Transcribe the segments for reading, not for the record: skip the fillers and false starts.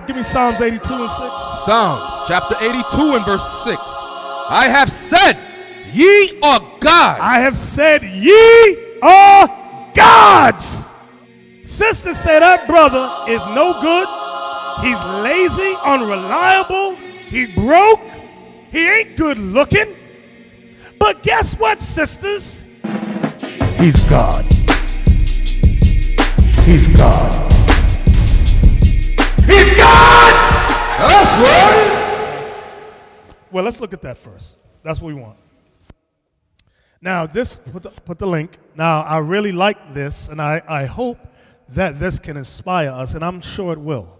Give me Psalms 82 and 6. Psalms chapter 82 and verse 6. I have said, ye are gods. I have said, ye are gods. Sister say that brother is no good. He's lazy, unreliable. He broke. He ain't good looking. But guess what, sisters? He's God. He's God. He's God! That's right. Well, let's look at that first. That's what we want. Now, this, put the link. Now, I really like this, and I hope that this can inspire us, and I'm sure it will.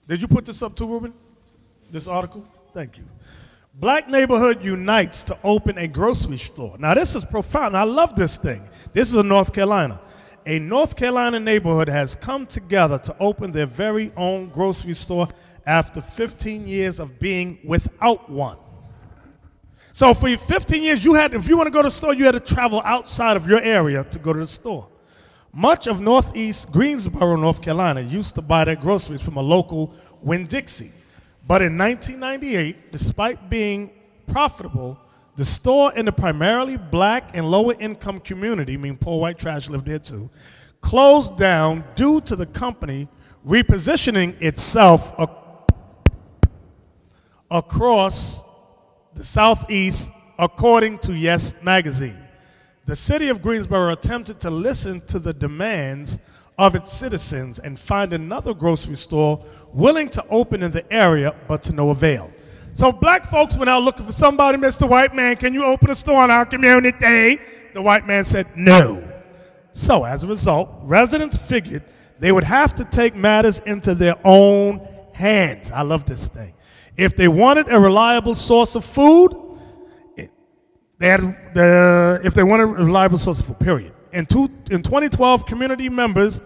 Did you put this up too, Ruben? This article? Thank you. Black neighborhood unites to open a grocery store. Now, this is profound. I love this thing. This is in North Carolina. A North Carolina neighborhood has come together to open their very own grocery store after 15 years of being without one. So for 15 years, if you want to go to the store, you had to travel outside of your area to go to the store. Much of Northeast Greensboro, North Carolina, used to buy their groceries from a local Winn-Dixie. But in 1998, despite being profitable, the store in the primarily black and lower income community, poor white trash lived there too, closed down due to the company repositioning itself across the Southeast, according to Yes Magazine. The city of Greensboro attempted to listen to the demands of its citizens and find another grocery store willing to open in the area, but to no avail. So black folks went out looking for somebody. Mr. White Man, can you open a store in our community? The white man said no. So as a result, residents figured they would have to take matters into their own hands. I love this thing. If they wanted a reliable source of food, if they wanted a reliable source of food, period. In 2012, community members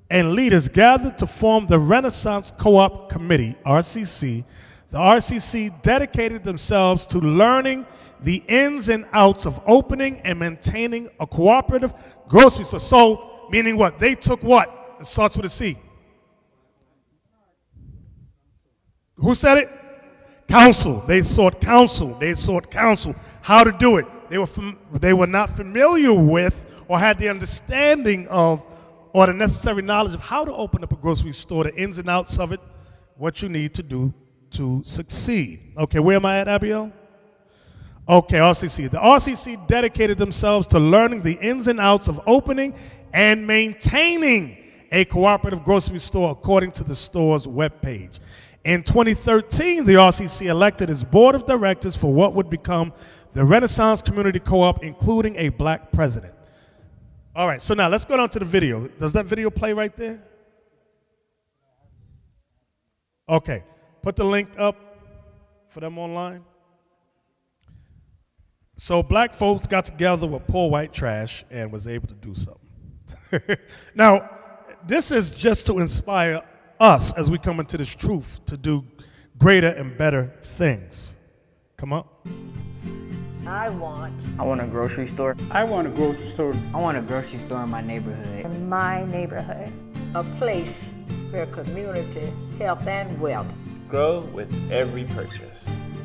and leaders gathered to form the Renaissance Co-op Committee, RCC. The RCC dedicated themselves to learning the ins and outs of opening and maintaining a cooperative grocery store. So, meaning what? They took what? It starts with a C. Who said it? Counsel. They sought counsel. They sought counsel. How to do it. They were not familiar with or had the understanding of or the necessary knowledge of how to open up a grocery store, the ins and outs of it, what you need to do to succeed. Okay, where am I at, Abiel? Okay, RCC. The RCC dedicated themselves to learning the ins and outs of opening and maintaining a cooperative grocery store according to the store's webpage. In 2013, the RCC elected its board of directors for what would become the Renaissance Community Co-op, including a black president. All right, so now let's go down to the video. Does that video play right there? Okay. Put the link up for them online. So black folks got together with poor white trash and was able to do something. Now, this is just to inspire us as we come into this truth to do greater and better things. Come up. I want a grocery store. I want a grocery store. I want a grocery store in my neighborhood. In my neighborhood. a place where community, health, and wealth grow with every purchase.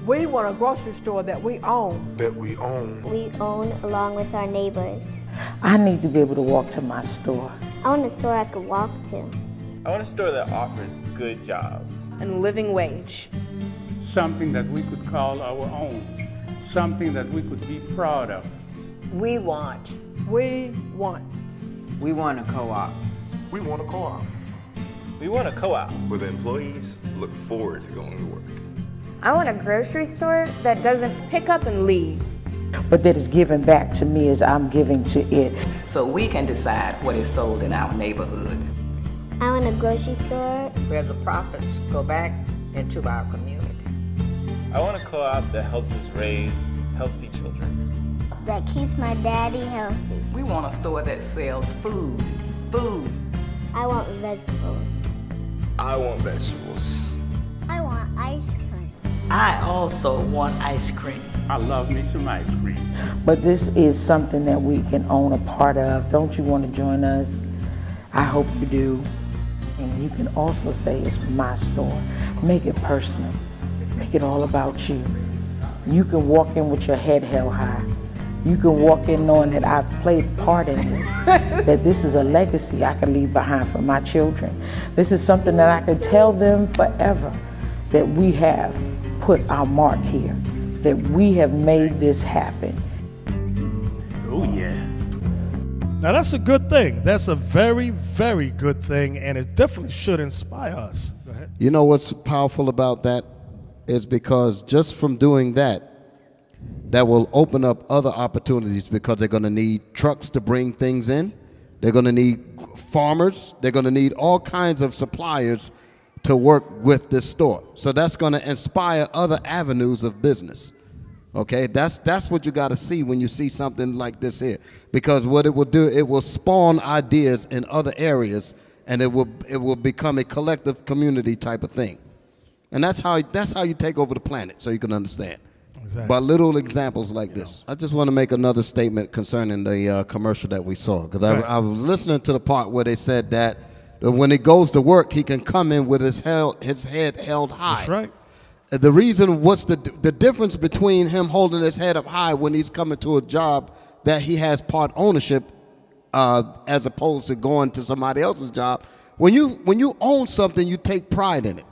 We want a grocery store that we own. We own along with our neighbors. I need to be able to walk to my store. I want a store I could walk to. I want a store that offers good jobs. And a living wage. Something that we could call our own. Something that we could be proud of. We want a co-op. We want a co-op. We want a co-op where the employees look forward to going to work. I want a grocery store that doesn't pick up and leave, but that is given back to me as I'm giving to it. So we can decide what is sold in our neighborhood. I want a grocery store where the profits go back into our community. I want a co-op that helps us raise healthy children. That keeps my daddy healthy. We want a store that sells food. I want vegetables. I want vegetables. I want ice cream. I also want ice cream. I love me some ice cream. But this is something that we can own a part of. Don't you want to join us I hope you do. And you can also say it's my store. Make it personal. Make it all about you. You can walk in with your head held high. You can walk in knowing that I've played part in this, that this is a legacy I can leave behind for my children. This is something that I can tell them forever, that we have put our mark here, that we have made this happen. Oh, yeah. Now, that's a good thing. That's a very, very good thing, and it definitely should inspire us. Go ahead. You know what's powerful about that is because just from doing that, that will open up other opportunities, because they're going to need trucks to bring things in. They're going to need farmers. They're going to need all kinds of suppliers to work with this store. So that's going to inspire other avenues of business. Okay, that's what you got to see when you see something like this here, because what it will do, it will spawn ideas in other areas, and it will become a collective community type of thing. And that's how you take over the planet, so you can understand. Exactly. By little examples like this. I just want to make another statement concerning the commercial that we saw, because I was listening to the part where they said that when he goes to work, he can come in with his head held high. That's right. The reason, what's the difference between him holding his head up high when he's coming to a job that he has part ownership, as opposed to going to somebody else's job? When you own something, you take pride in it.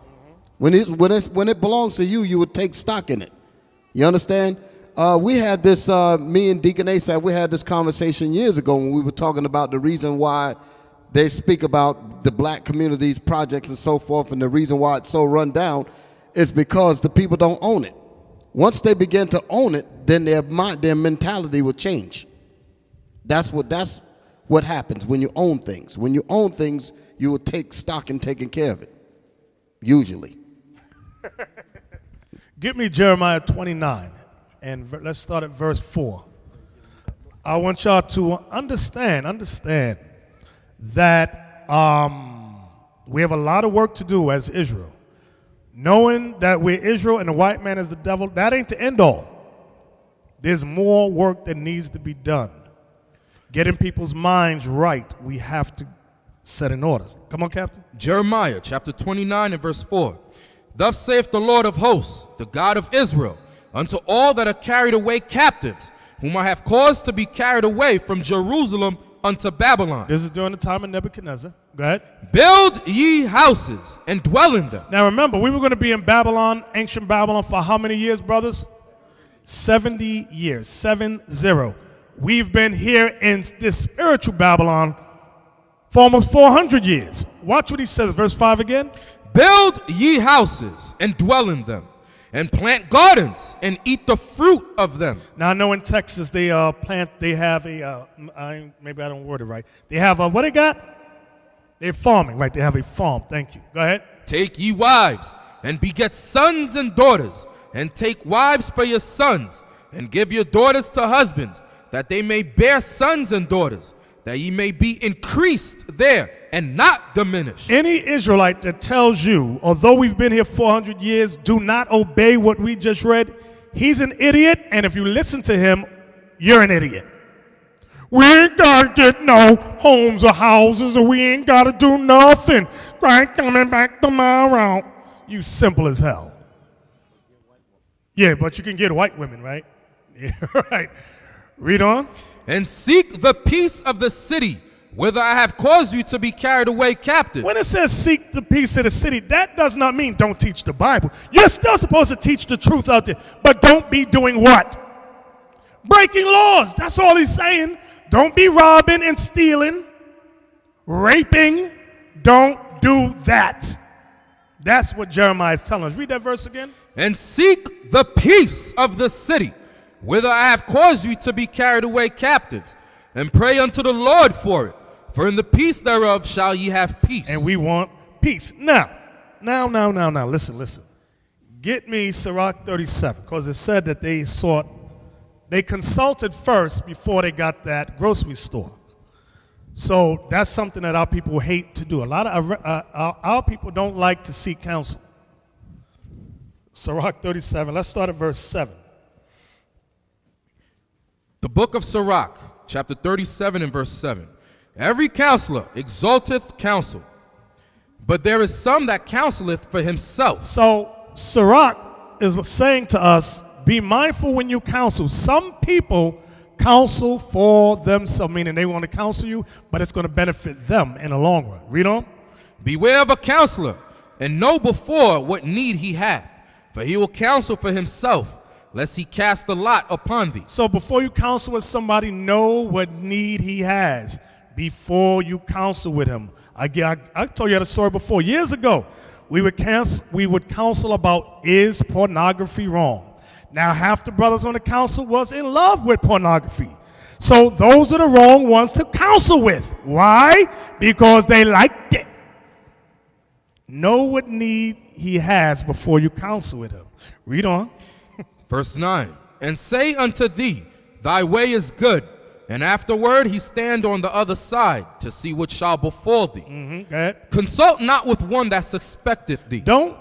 When it belongs to you, you would take stock in it. You understand? We had this, me and Deacon Asaph, we had this conversation years ago when we were talking about the reason why they speak about the black communities, projects, and so forth, and the reason why it's so run down is because the people don't own it. Once they begin to own it, then their mentality will change. That's what happens when you own things. When you own things, you will take stock in taking care of it, usually. Give me Jeremiah 29, and let's start at verse 4. I want y'all to understand that we have a lot of work to do as Israel. Knowing that we're Israel and the white man is the devil, that ain't the end all. There's more work that needs to be done. Getting people's minds right, we have to set in order. Come on, Captain. Jeremiah chapter 29 and verse 4. Thus saith the Lord of hosts, the God of Israel, unto all that are carried away captives, whom I have caused to be carried away from Jerusalem unto Babylon. This is during the time of Nebuchadnezzar. Go ahead. Build ye houses and dwell in them. Now remember, we were going to be in Babylon, ancient Babylon, for how many years, brothers? 70 years, 70. We've been here in this spiritual Babylon for almost 400 years. Watch what he says, verse 5 again. Build ye houses and dwell in them, and plant gardens and eat the fruit of them. Now I know in Texas they have a, maybe I don't word it right. They have a, what they got? They're farming, right? They have a farm. Thank you. Go ahead. Take ye wives and beget sons and daughters, and take wives for your sons, and give your daughters to husbands, that they may bear sons and daughters, that ye may be increased there and not diminished. Any Israelite that tells you, although we've been here 400 years, do not obey what we just read, he's an idiot, and if you listen to him, you're an idiot. We ain't got to get no homes or houses, or we ain't got to do nothing. Right, coming back tomorrow. You simple as hell. Yeah, but you can get white women, right? Yeah, right. Read on. And seek the peace of the city, whither I have caused you to be carried away captive. When it says seek the peace of the city, that does not mean don't teach the Bible. You're still supposed to teach the truth out there, but don't be doing what? Breaking laws. That's all he's saying. Don't be robbing and stealing, raping. Don't do that. That's what Jeremiah is telling us. Read that verse again. And seek the peace of the city, whither I have caused you to be carried away captives, and pray unto the Lord for it. For in the peace thereof shall ye have peace. And we want peace. Now, listen. Get me Sirach 37, because it said that they consulted first before they got that grocery store. So that's something that our people hate to do. A lot of our people don't like to seek counsel. Sirach 37, let's start at verse 7. The book of Sirach, chapter 37 and verse 7. Every counselor exalteth counsel, but there is some that counseleth for himself. So Sirach is saying to us, be mindful when you counsel. Some people counsel for themselves, meaning they want to counsel you, but it's going to benefit them in the long run. Read on. Beware of a counselor, and know before what need he hath, for he will counsel for himself, lest he cast a lot upon thee. So before you counsel with somebody, know what need he has before you counsel with him. I told you that story before. Years ago, we would counsel about, is pornography wrong? Now, half the brothers on the council was in love with pornography. So those are the wrong ones to counsel with. Why? Because they liked it. Know what need he has before you counsel with him. Read on. Verse 9, and say unto thee, thy way is good, and afterward he stand on the other side to see what shall befall thee. Go ahead. Consult not with one that suspecteth thee. Don't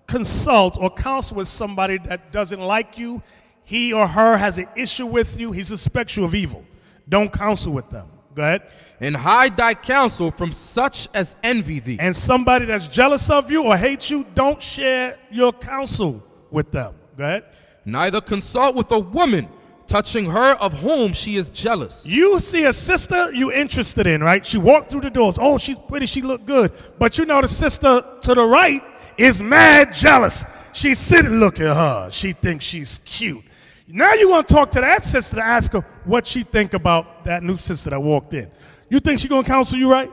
consult or counsel with somebody that doesn't like you. He or her has an issue with you. He suspects you of evil. Don't counsel with them. Go ahead. And hide thy counsel from such as envy thee. And somebody that's jealous of you or hates you, don't share your counsel with them. Go ahead. Neither consult with a woman touching her of whom she is jealous. You see a sister you interested in, right? She walked through the doors. Oh, she's pretty, she look good. But you know the sister to the right is mad jealous. She's sitting, look at her. She thinks she's cute. Now you want to talk to that sister to ask her what she think about that new sister that walked in. You think she going to counsel you right?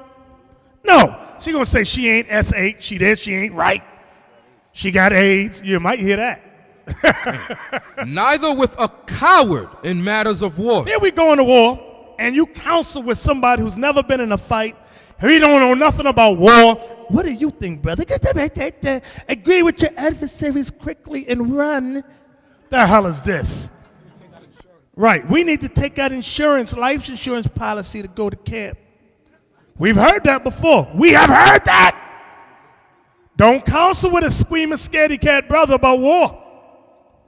No. She going to say she ain't S8, she this, she ain't right. She got AIDS. You might hear that. Neither with a coward in matters of war. Here we go into war, and you counsel with somebody who's never been in a fight. He don't know nothing about war. What do you think, brother? Agree with your adversaries quickly and run. The hell is this? Right, we need to take out insurance, life insurance policy to go to camp. We've heard that before. We have heard that. Don't counsel with a screaming scaredy cat brother about war.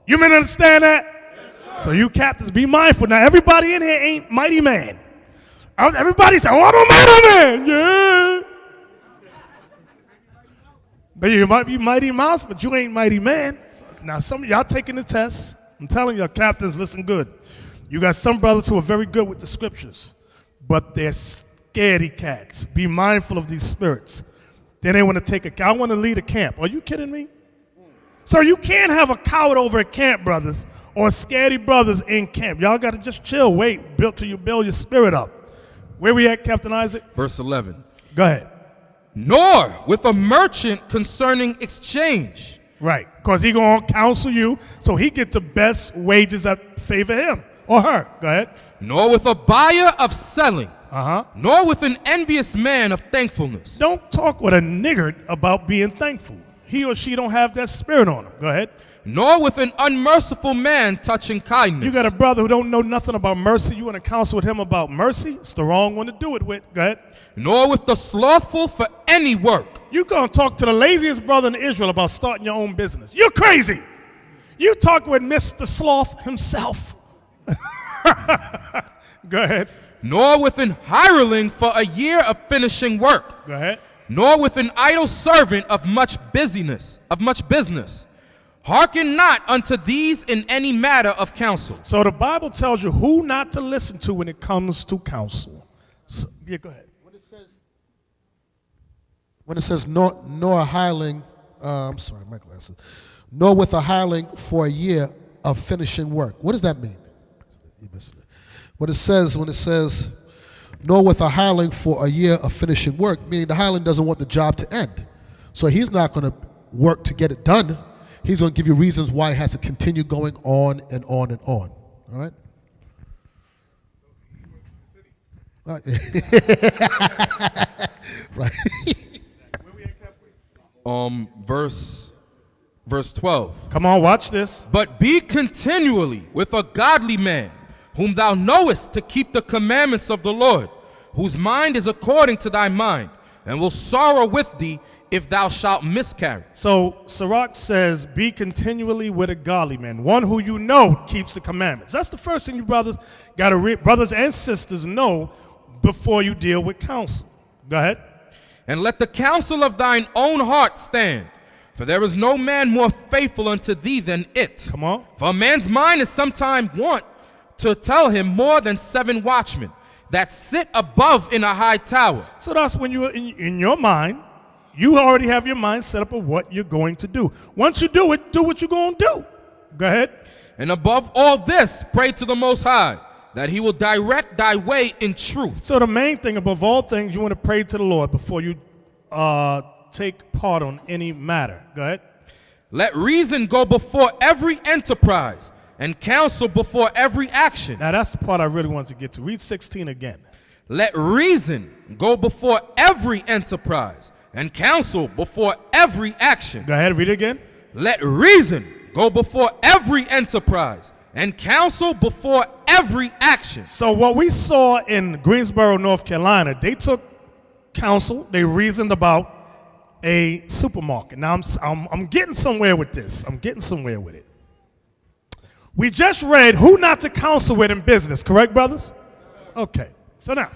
You men understand that? Yes, so you captains, be mindful. Now everybody in here ain't mighty man. Everybody say, oh, I'm a mighty man. Yeah. But you might be mighty mouse, but you ain't mighty man. Now some of y'all taking the test. I'm telling you, captains, listen good. You got some brothers who are very good with the scriptures, but they're scaredy cats. Be mindful of these spirits. Then they want to take I want to lead a camp. Are you kidding me? So you can't have a coward over at camp, brothers, or scaredy brothers in camp. Y'all got to just chill, wait, till you build your spirit up. Where we at, Captain Isaac? Verse 11. Go ahead. Nor with a merchant concerning exchange. Right, because he going to counsel you so he get the best wages that favor him or her. Go ahead. Nor with a buyer of selling. Nor with an envious man of thankfulness. Don't talk with a niggard about being thankful. He or she don't have that spirit on him. Go ahead. Nor with an unmerciful man touching kindness. You got a brother who don't know nothing about mercy. You want to counsel with him about mercy? It's the wrong one to do it with. Go ahead. Nor with the slothful for any work. You going to talk to the laziest brother in Israel about starting your own business. You're crazy. You talk with Mr. Sloth himself. Go ahead. Nor with an hireling for a year of finishing work. Go ahead. Nor with an idle servant of much business. Hearken not unto these in any matter of counsel. So the Bible tells you who not to listen to when it comes to counsel. So, yeah, go ahead. When it says nor a hireling, I'm sorry, my glasses. Nor with a hireling for a year of finishing work. What does that mean? When it says, nor with a hireling for a year of finishing work, meaning the hireling doesn't want the job to end. So he's not going to work to get it done. He's going to give you reasons why it has to continue going on and on and on. All right? Right. Verse 12. Come on, watch this. But be continually with a godly man, whom thou knowest to keep the commandments of the Lord, whose mind is according to thy mind, and will sorrow with thee if thou shalt miscarry. So Sirach says, be continually with a godly man, one who you know keeps the commandments. That's the first thing you brothers got to brothers and sisters know. before you deal with counsel. Go ahead. And let the counsel of thine own heart stand. For there is no man more faithful unto thee than it. Come on. For a man's mind is sometime wont to tell him more than 7 watchmen that sit above in a high tower. So that's when you're in your mind, you already have your mind set up of what you're going to do. Once you do it, do what you're going to do. Go ahead. And above all this, pray to the Most High, that he will direct thy way in truth. So the main thing above all things, you want to pray to the Lord before you take part on any matter. Go ahead. Let reason go before every enterprise, and counsel before every action. Now that's the part I really want to get to. Read 16 again. Let reason go before every enterprise, and counsel before every action. Go ahead, read it again. Let reason go before every enterprise, and counsel before every action. So what we saw in Greensboro, North Carolina, they took counsel, they reasoned about a supermarket. Now I'm getting somewhere with this. I'm getting somewhere with it. We just read who not to counsel with in business, correct, brothers? Okay, so now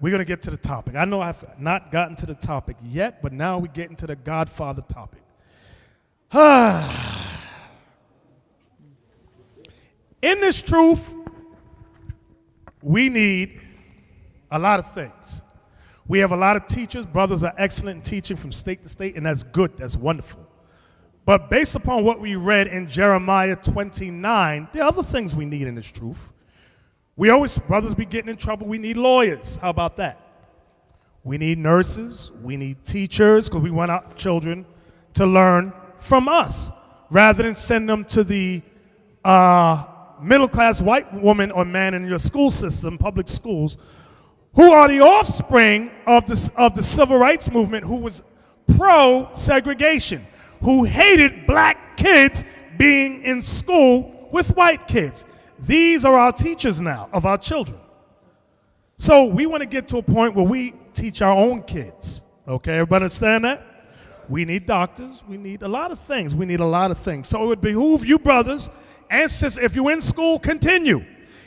we're going to get to the topic. I know I've not gotten to the topic yet, but now we're getting to the Godfather topic. In this truth, we need a lot of things. We have a lot of teachers. Brothers are excellent in teaching from state to state, and that's good. That's wonderful. But based upon what we read in Jeremiah 29, there are other things we need in this truth. We always, brothers be getting in trouble. We need lawyers. How about that? We need nurses. We need teachers, because we want our children to learn from us rather than send them to the middle-class white woman or man in your school system, public schools, who are the offspring of the civil rights movement, who was pro-segregation, who hated black kids being in school with white kids. These are our teachers now of our children. So we want to get to a point where we teach our own kids. Okay, everybody understand that? We need doctors. We need a lot of things. We need a lot of things. So it would behoove you brothers and sisters, if you're in school, continue.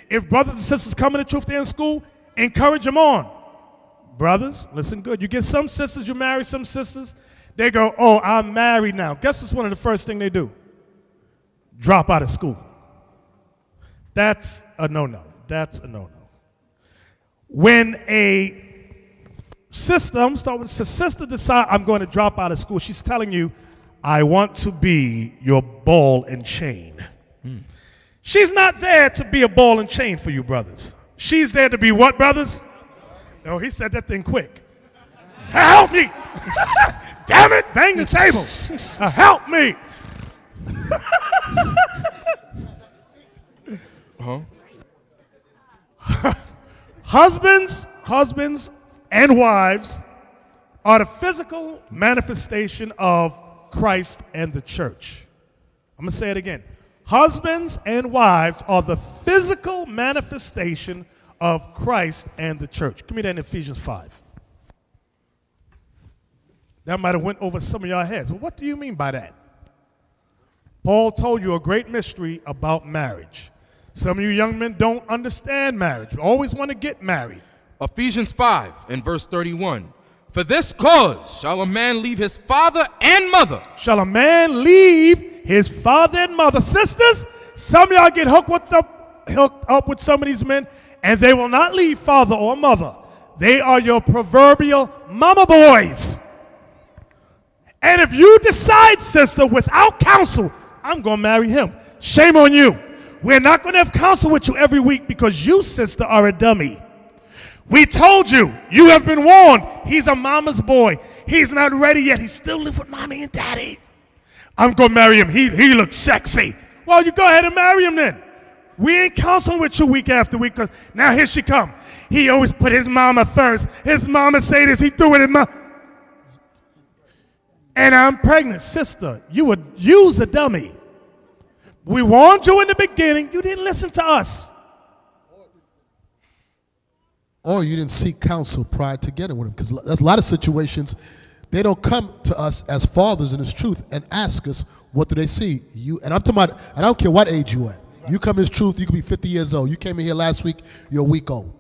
If brothers and sisters come in the truth, they're in school, encourage them on. Brothers, listen good. You get some sisters, you marry some sisters, they go, oh, I'm married now. Guess what's one of the first things they do? Drop out of school. That's a no-no. That's a no-no. When a sister, I'm starting with sister decide I'm going to drop out of school, she's telling you, I want to be your ball and chain. She's not there to be a ball and chain for you, brothers. She's there to be what, brothers? No, he said that thing quick. Help me! Damn it! Bang the table. Help me! Husbands and wives are the physical manifestation of Christ and the church. I'm going to say it again. Husbands and wives are the physical manifestation of Christ and the church. Give me that in Ephesians 5. That might have went over some of your heads. Well, what do you mean by that? Paul told you a great mystery about marriage. Some of you young men don't understand marriage. You always want to get married. Ephesians 5 and verse 31. For this cause shall a man leave his father and mother. Shall a man leave his father and mother? Sisters, some of y'all get hooked up with some of these men, and they will not leave father or mother. They are your proverbial mama boys. And if you decide, sister, without counsel, I'm going to marry him, shame on you. We're not going to have counsel with you every week because you, sister, are a dummy. We told you. You have been warned. He's a mama's boy. He's not ready yet. He still lives with mommy and daddy. I'm going to marry him. He looks sexy. Well, you go ahead and marry him then. We ain't counseling with you week after week because now here she come. He always put his mama first. His mama say this. He threw it in my... And I'm pregnant. Sister, you would use a dummy. We warned you in the beginning. You didn't listen to us. Or you didn't seek counsel prior to getting with him. Because there's a lot of situations, they don't come to us as fathers in this truth and ask us, what do they see? And I'm talking about, I don't care what age you at. You come in this truth, you could be 50 years old. You came in here last week, you're a week old.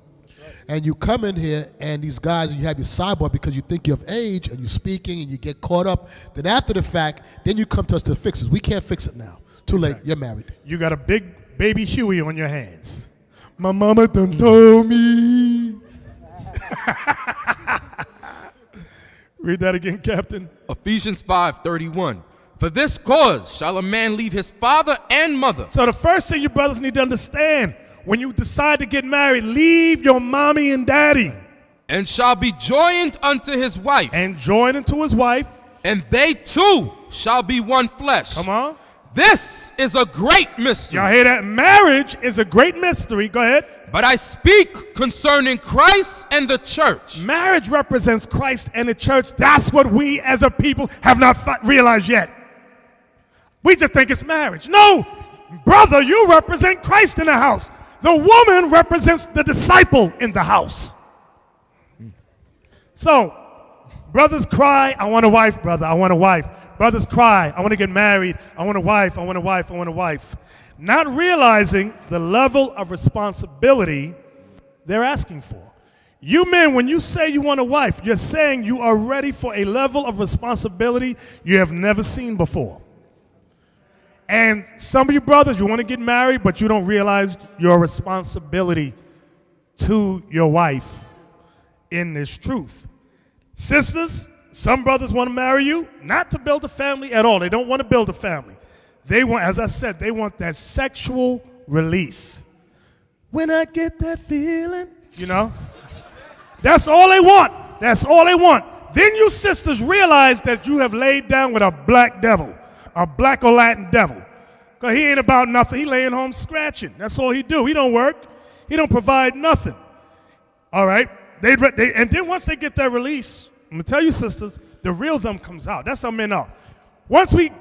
and you come in here and these guys, you have your sidebar because you think you're of age and you're speaking and you get caught up. Then after the fact, then you come to us to fix it. We can't fix it now. Too late. You're married. You got a big baby Huey on your hands. My mama done told me. Read that again, Captain. Ephesians 5:31. For this cause shall a man leave his father and mother. So the first thing you brothers need to understand, when you decide to get married, leave your mommy and daddy. And shall be joined unto his wife. And joined unto his wife. And they two shall be one flesh. Come on. This is a great mystery. Y'all hear that? Marriage is a great mystery. Go ahead. But I speak concerning Christ and the church. Marriage represents Christ and the church. That's what we as a people have not realized yet. We just think it's marriage. No, brother, you represent Christ in the house. The woman represents the disciple in the house. So, brothers cry, I want a wife, brother, I want a wife. Brothers cry, I want to get married, I want a wife, I want a wife, I want a wife. Not realizing the level of responsibility they're asking for. You men, when you say you want a wife, you're saying you are ready for a level of responsibility you have never seen before. And some of you brothers, you want to get married, but you don't realize your responsibility to your wife in this truth. Sisters, some brothers want to marry you, not to build a family at all. They don't want to build a family. They want, as I said, they want that sexual release. When I get that feeling, you know, that's all they want. That's all they want. Then you sisters realize that you have laid down with a black devil, a black or Latin devil. Because he ain't about nothing. He laying home scratching. That's all he do. He don't work. He don't provide nothing. All right? And then once they get that release, I'm going to tell you, sisters, the real them comes out. That's how men are. Once we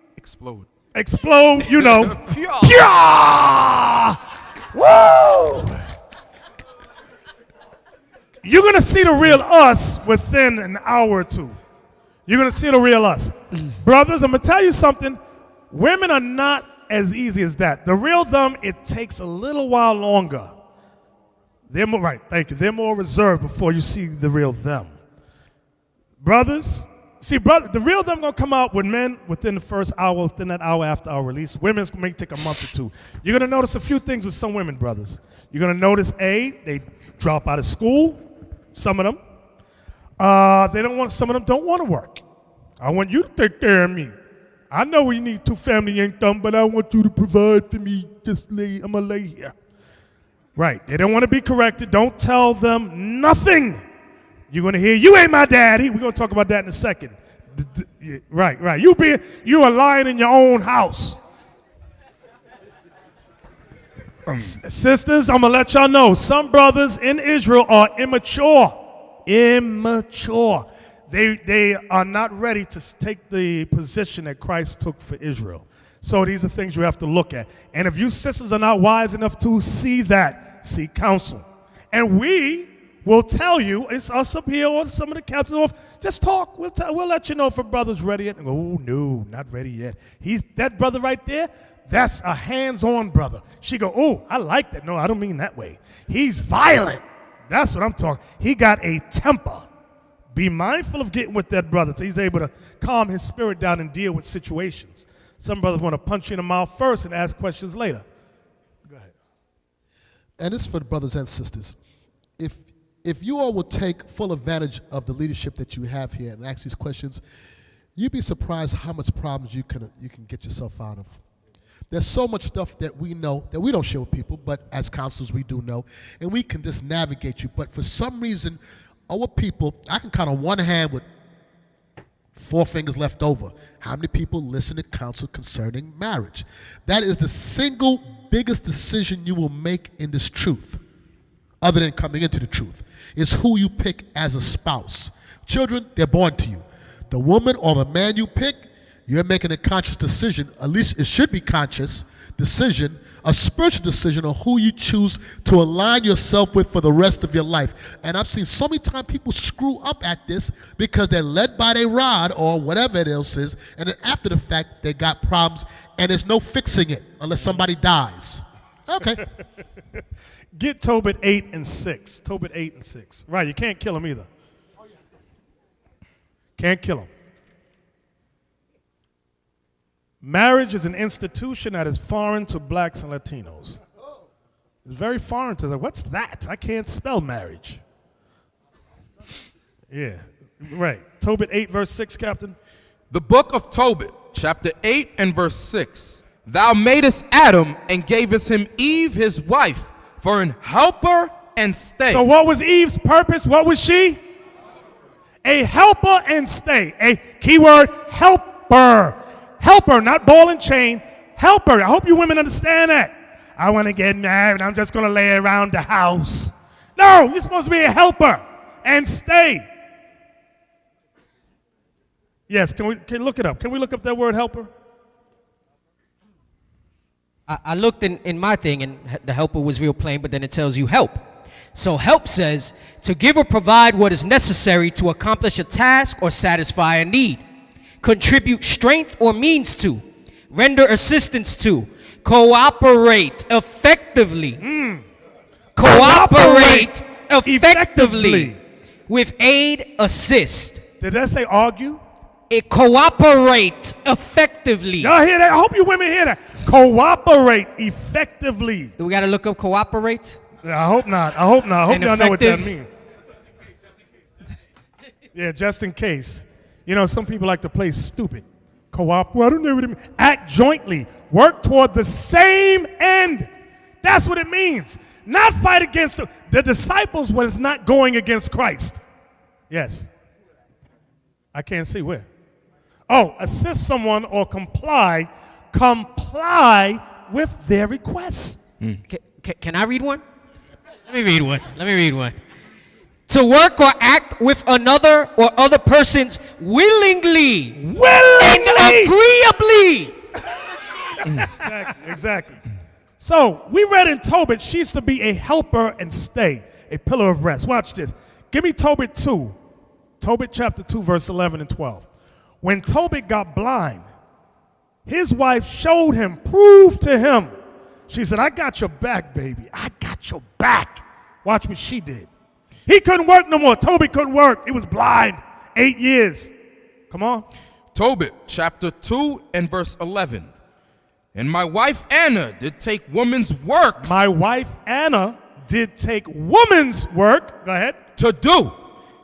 explode, you know. Woo! You're going to see the real us within an hour or two. You're going to see the real us. Brothers, I'm going to tell you something. Women are not as easy as that. The real them, it takes a little while longer. They're more, right, thank you. They're more reserved before you see the real them. Brothers, see, the real them going to come out with men within the first hour, within that hour after our release. Women's may take a month or two. You're going to notice a few things with some women, brothers. You're going to notice, they drop out of school, some of them. Some of them don't want to work. I want you to take care of me. I know we need 2 family income, but I want you to provide for me. I'm going to lay here. Right. They don't want to be corrected. Don't tell them nothing. You're going to hear, you ain't my daddy. We're going to talk about that in a second. Right. You are lying in your own house. Sisters, I'm going to let y'all know, some brothers in Israel are immature. They are not ready to take the position that Christ took for Israel. So these are things you have to look at. And if you sisters are not wise enough to see that, seek counsel. And we will tell you, it's us up here or some of the captains, just talk. We'll let you know if a brother's ready yet. And go, oh, no, not ready yet. That brother right there, that's a hands-on brother. She go, oh, I like that. No, I don't mean that way. He's violent. That's what I'm talking. He got a temper. Be mindful of getting with that brother so he's able to calm his spirit down and deal with situations. Some brothers want to punch you in the mouth first and ask questions later. Go ahead. And this is for the brothers and sisters. If you all would take full advantage of the leadership that you have here and ask these questions, you'd be surprised how much problems you can get yourself out of. There's so much stuff that we know that we don't share with people, but as counselors we do know, and we can just navigate you. But for some reason, our people, I can count on one hand with 4 fingers left over, how many people listen to counsel concerning marriage. That is the single biggest decision you will make in this truth, other than coming into the truth, is who you pick as a spouse. Children, they're born to you. The woman or the man you pick, you're making a conscious decision, at least it should be conscious decision, a spiritual decision on who you choose to align yourself with for the rest of your life. And I've seen so many times people screw up at this because they're led by their rod or whatever it else is, and then after the fact, they got problems, and there's no fixing it unless somebody dies. Okay. Get Tobit 8 and 6. Tobit 8 and 6. Right, you can't kill him either. Can't kill him. Marriage is an institution that is foreign to blacks and Latinos. It's very foreign to them. What's that? I can't spell marriage. Yeah, right. Tobit 8, verse 6, Captain. The book of Tobit, chapter 8 and verse 6. Thou madest Adam and gavest him Eve his wife for an helper and stay. So what was Eve's purpose? What was she? A helper and stay. A keyword, helper. Helper, not ball and chain. Helper. I hope you women understand that. I want to get married. I'm just going to lay around the house. No, you're supposed to be a helper and stay. Yes, can we look it up? Can we look up that word helper? I looked in my thing, and the helper was real plain, but then it tells you help. So help says to give or provide what is necessary to accomplish a task or satisfy a need, contribute strength or means to, render assistance to, cooperate effectively. Cooperate effectively with aid, assist. Did that say argue? It cooperates effectively. Y'all hear that? I hope you women hear that. Cooperate effectively. Do we got to look up cooperate? I hope not. I hope not. I hope And y'all know what that effective? means. Yeah, just in case. You know, some people like to play stupid. Cooperate. I don't know what it means. Act jointly. Work toward the same end. That's what it means. Not fight against the disciples was not going against Christ. Yes. I can't see where. Oh, assist someone or comply with their requests. Can I read one? Let me read one. To work or act with another or other persons willingly. And agreeably. Exactly. So we read in Tobit, she's to be a helper and stay, a pillar of rest. Watch this. Give me Tobit 2. Tobit chapter 2, verse 11 and 12. When Tobit got blind, his wife showed him, proved to him. She said, I got your back, baby. I got your back. Watch what she did. He couldn't work no more. Tobit couldn't work. He was blind 8 years. Come on. Tobit chapter 2 and verse 11. And my wife Anna did take woman's works. My wife Anna did take woman's work. Go ahead. To do.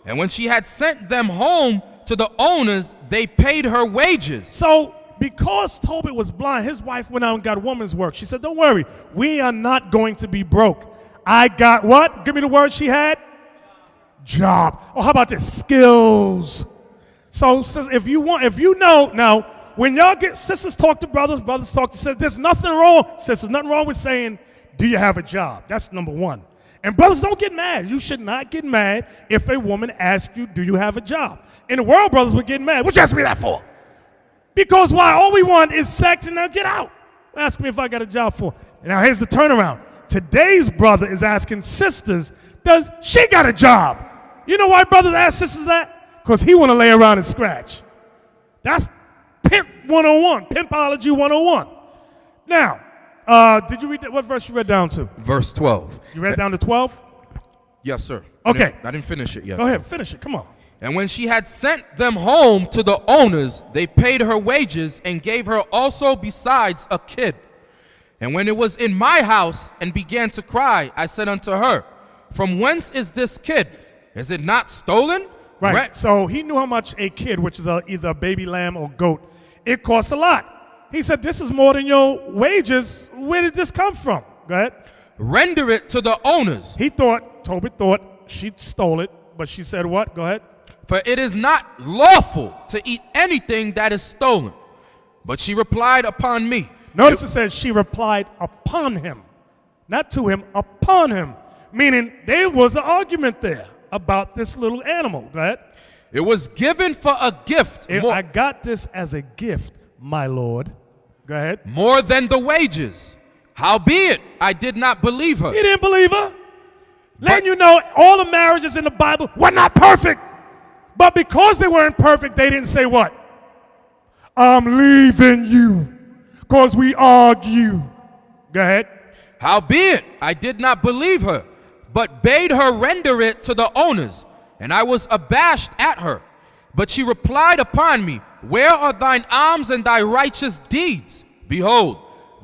And when she had sent them home to the owners, they paid her wages. So because Tobit was blind, his wife went out and got woman's work. She said, don't worry, we are not going to be broke. I got what? Give me the word she had. Job. Oh, how about this? Skills. So if you know, now, when y'all get, sisters talk to brothers, brothers talk to sisters, there's nothing wrong, sisters, nothing wrong with saying, do you have a job? That's number one. And brothers, don't get mad. You should not get mad if a woman asks you, do you have a job? In the world, brothers would get mad. What you ask me that for? Because why? All we want is sex and now get out. Ask me if I got a job for. Now here's the turnaround. Today's brother is asking sisters, does she got a job? You know why brothers ask sisters that? Because he want to lay around and scratch. That's Pimp 101, Pimpology 101. Now, did you read that? What verse you read down to? Verse 12. You read down to 12? Yes, sir. Okay. I didn't finish it yet. Go ahead, finish it. Come on. And when she had sent them home to the owners, they paid her wages and gave her also besides a kid. And when it was in my house and began to cry, I said unto her, from whence is this kid? Is it not stolen? Right. So he knew how much a kid, which is either a baby lamb or goat, it costs a lot. He said, this is more than your wages. Where did this come from? Go ahead. Render it to the owners. Tobit thought she stole it, but she said what? Go ahead. For it is not lawful to eat anything that is stolen. But she replied upon me. Notice it says she replied upon him. Not to him, upon him. Meaning there was an argument there about this little animal. Go ahead. It was given for a gift. I got this as a gift, my lord. Go ahead. More than the wages. Howbeit, I did not believe her. You didn't believe her? Letting you know all the marriages in the Bible were not perfect. But because they weren't perfect, they didn't say what? I'm leaving you because we argue. Go ahead. Howbeit, I did not believe her, but bade her render it to the owners, and I was abashed at her. But she replied upon me, Where are thine alms and thy righteous deeds? Behold,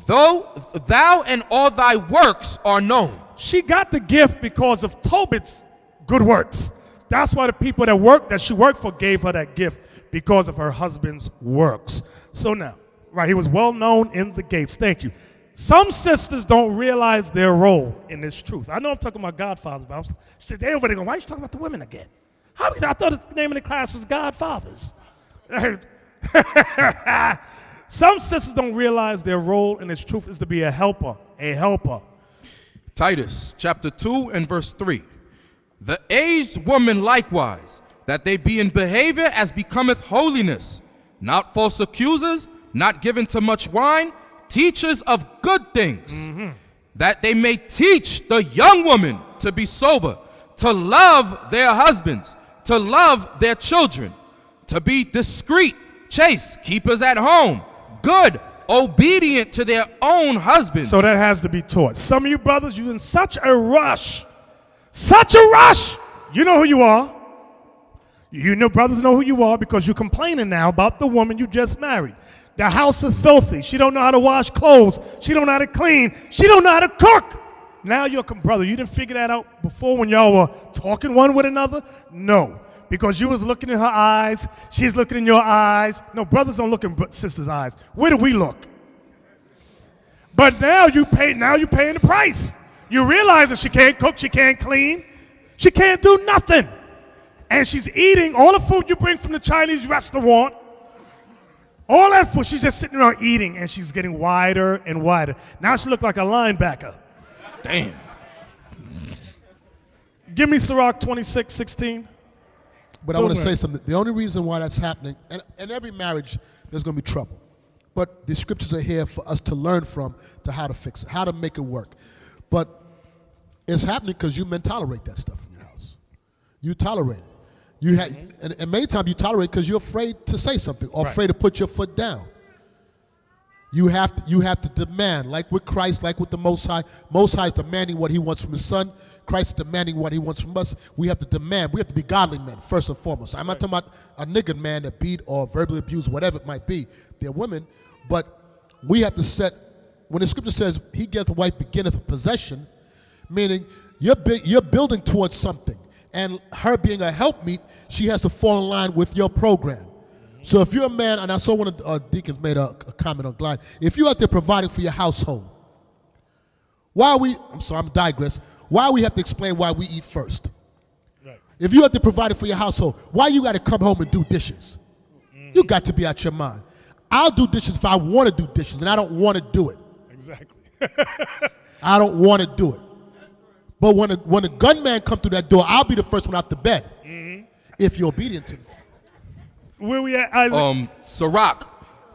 thou and all thy works are known. She got the gift because of Tobit's good works. That's why the people that she worked for gave her that gift, because of her husband's works. So now, right, he was well known in the gates. Thank you. Some sisters don't realize their role in this truth. I know I'm talking about Godfathers, but she said, they over there going, why are you talking about the women again? I thought the name of the class was Godfathers. Some sisters don't realize their role in this truth is to be a helper, Titus chapter 2 and verse 3. The aged woman likewise, that they be in behavior as becometh holiness, not false accusers, not given to much wine, teachers of good things, that they may teach the young women to be sober, to love their husbands, to love their children, to be discreet, chaste, keepers at home, good, obedient to their own husbands. So that has to be taught. Some of you brothers, you're in such a rush. You know who you are. You know, brothers know who you are because you're complaining now about the woman you just married. The house is filthy. She don't know how to wash clothes. She don't know how to clean. She don't know how to cook. Now you're, brother, you didn't figure that out before when y'all were talking one with another? No, because you was looking in her eyes. She's looking in your eyes. No, brothers don't look in sisters' eyes. Where do we look? But now you're paying the price. You realize that she can't cook, she can't clean, she can't do nothing. And she's eating all the food you bring from the Chinese restaurant. All that food, she's just sitting around eating, and she's getting wider and wider. Now she looks like a linebacker. Damn. Give me Sirach 26:16. But I want to say something. The only reason why that's happening, and in every marriage, there's going to be trouble. But the scriptures are here for us to learn from, to how to fix it, how to make it work. But it's happening because you men tolerate that stuff in your house. You tolerate it. And many times you tolerate because you're afraid to say something or afraid to put your foot down. You have to demand, like with Christ, like with the Most High. Most High is demanding what he wants from his son. Christ is demanding what he wants from us. We have to demand. We have to be godly men, first and foremost. I'm not talking about a nigger man that beat or verbally abused, whatever it might be. They're women. But we have to set, when the scripture says, he giveth a wife beginneth a possession, meaning you're building towards something. And her being a helpmeet, she has to fall in line with your program. So if you're a man, and I saw one of the deacons made a comment on Glide, if you're out there providing for your household, why we have to explain why we eat first? Right. If you have to provide it for your household, why you got to come home and do dishes? You got to be out your mind. I'll do dishes if I want to do dishes, and I don't want to do it. Exactly. I don't want to do it. But when a gunman come through that door, I'll be the first one out the bed. If you're obedient to me. Where we at, Isaac? Sirach,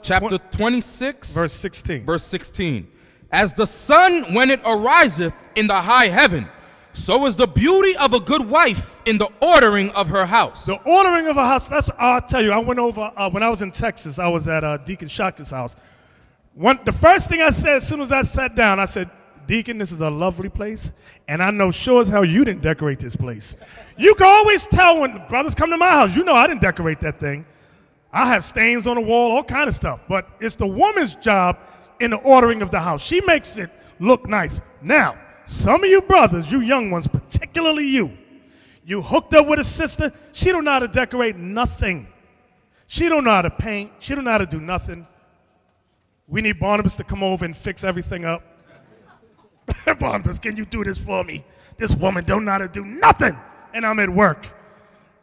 chapter 26, verse 16. Verse 16. As the sun when it ariseth in the high heaven, so is the beauty of a good wife in the ordering of her house. The ordering of a house, I'll tell you, I went over, when I was in Texas, I was at Deacon Shaka's house. The first thing I said as soon as I sat down, I said, Deacon, this is a lovely place, and I know sure as hell you didn't decorate this place. You can always tell when brothers come to my house, you know I didn't decorate that thing. I have stains on the wall, all kind of stuff, but it's the woman's job in the ordering of the house. She makes it look nice. Now, some of you brothers, you young ones, particularly you hooked up with a sister, she don't know how to decorate nothing. She don't know how to paint, she don't know how to do nothing. We need Barnabas to come over and fix everything up. Barnabas, can you do this for me? This woman don't know how to do nothing, and I'm at work.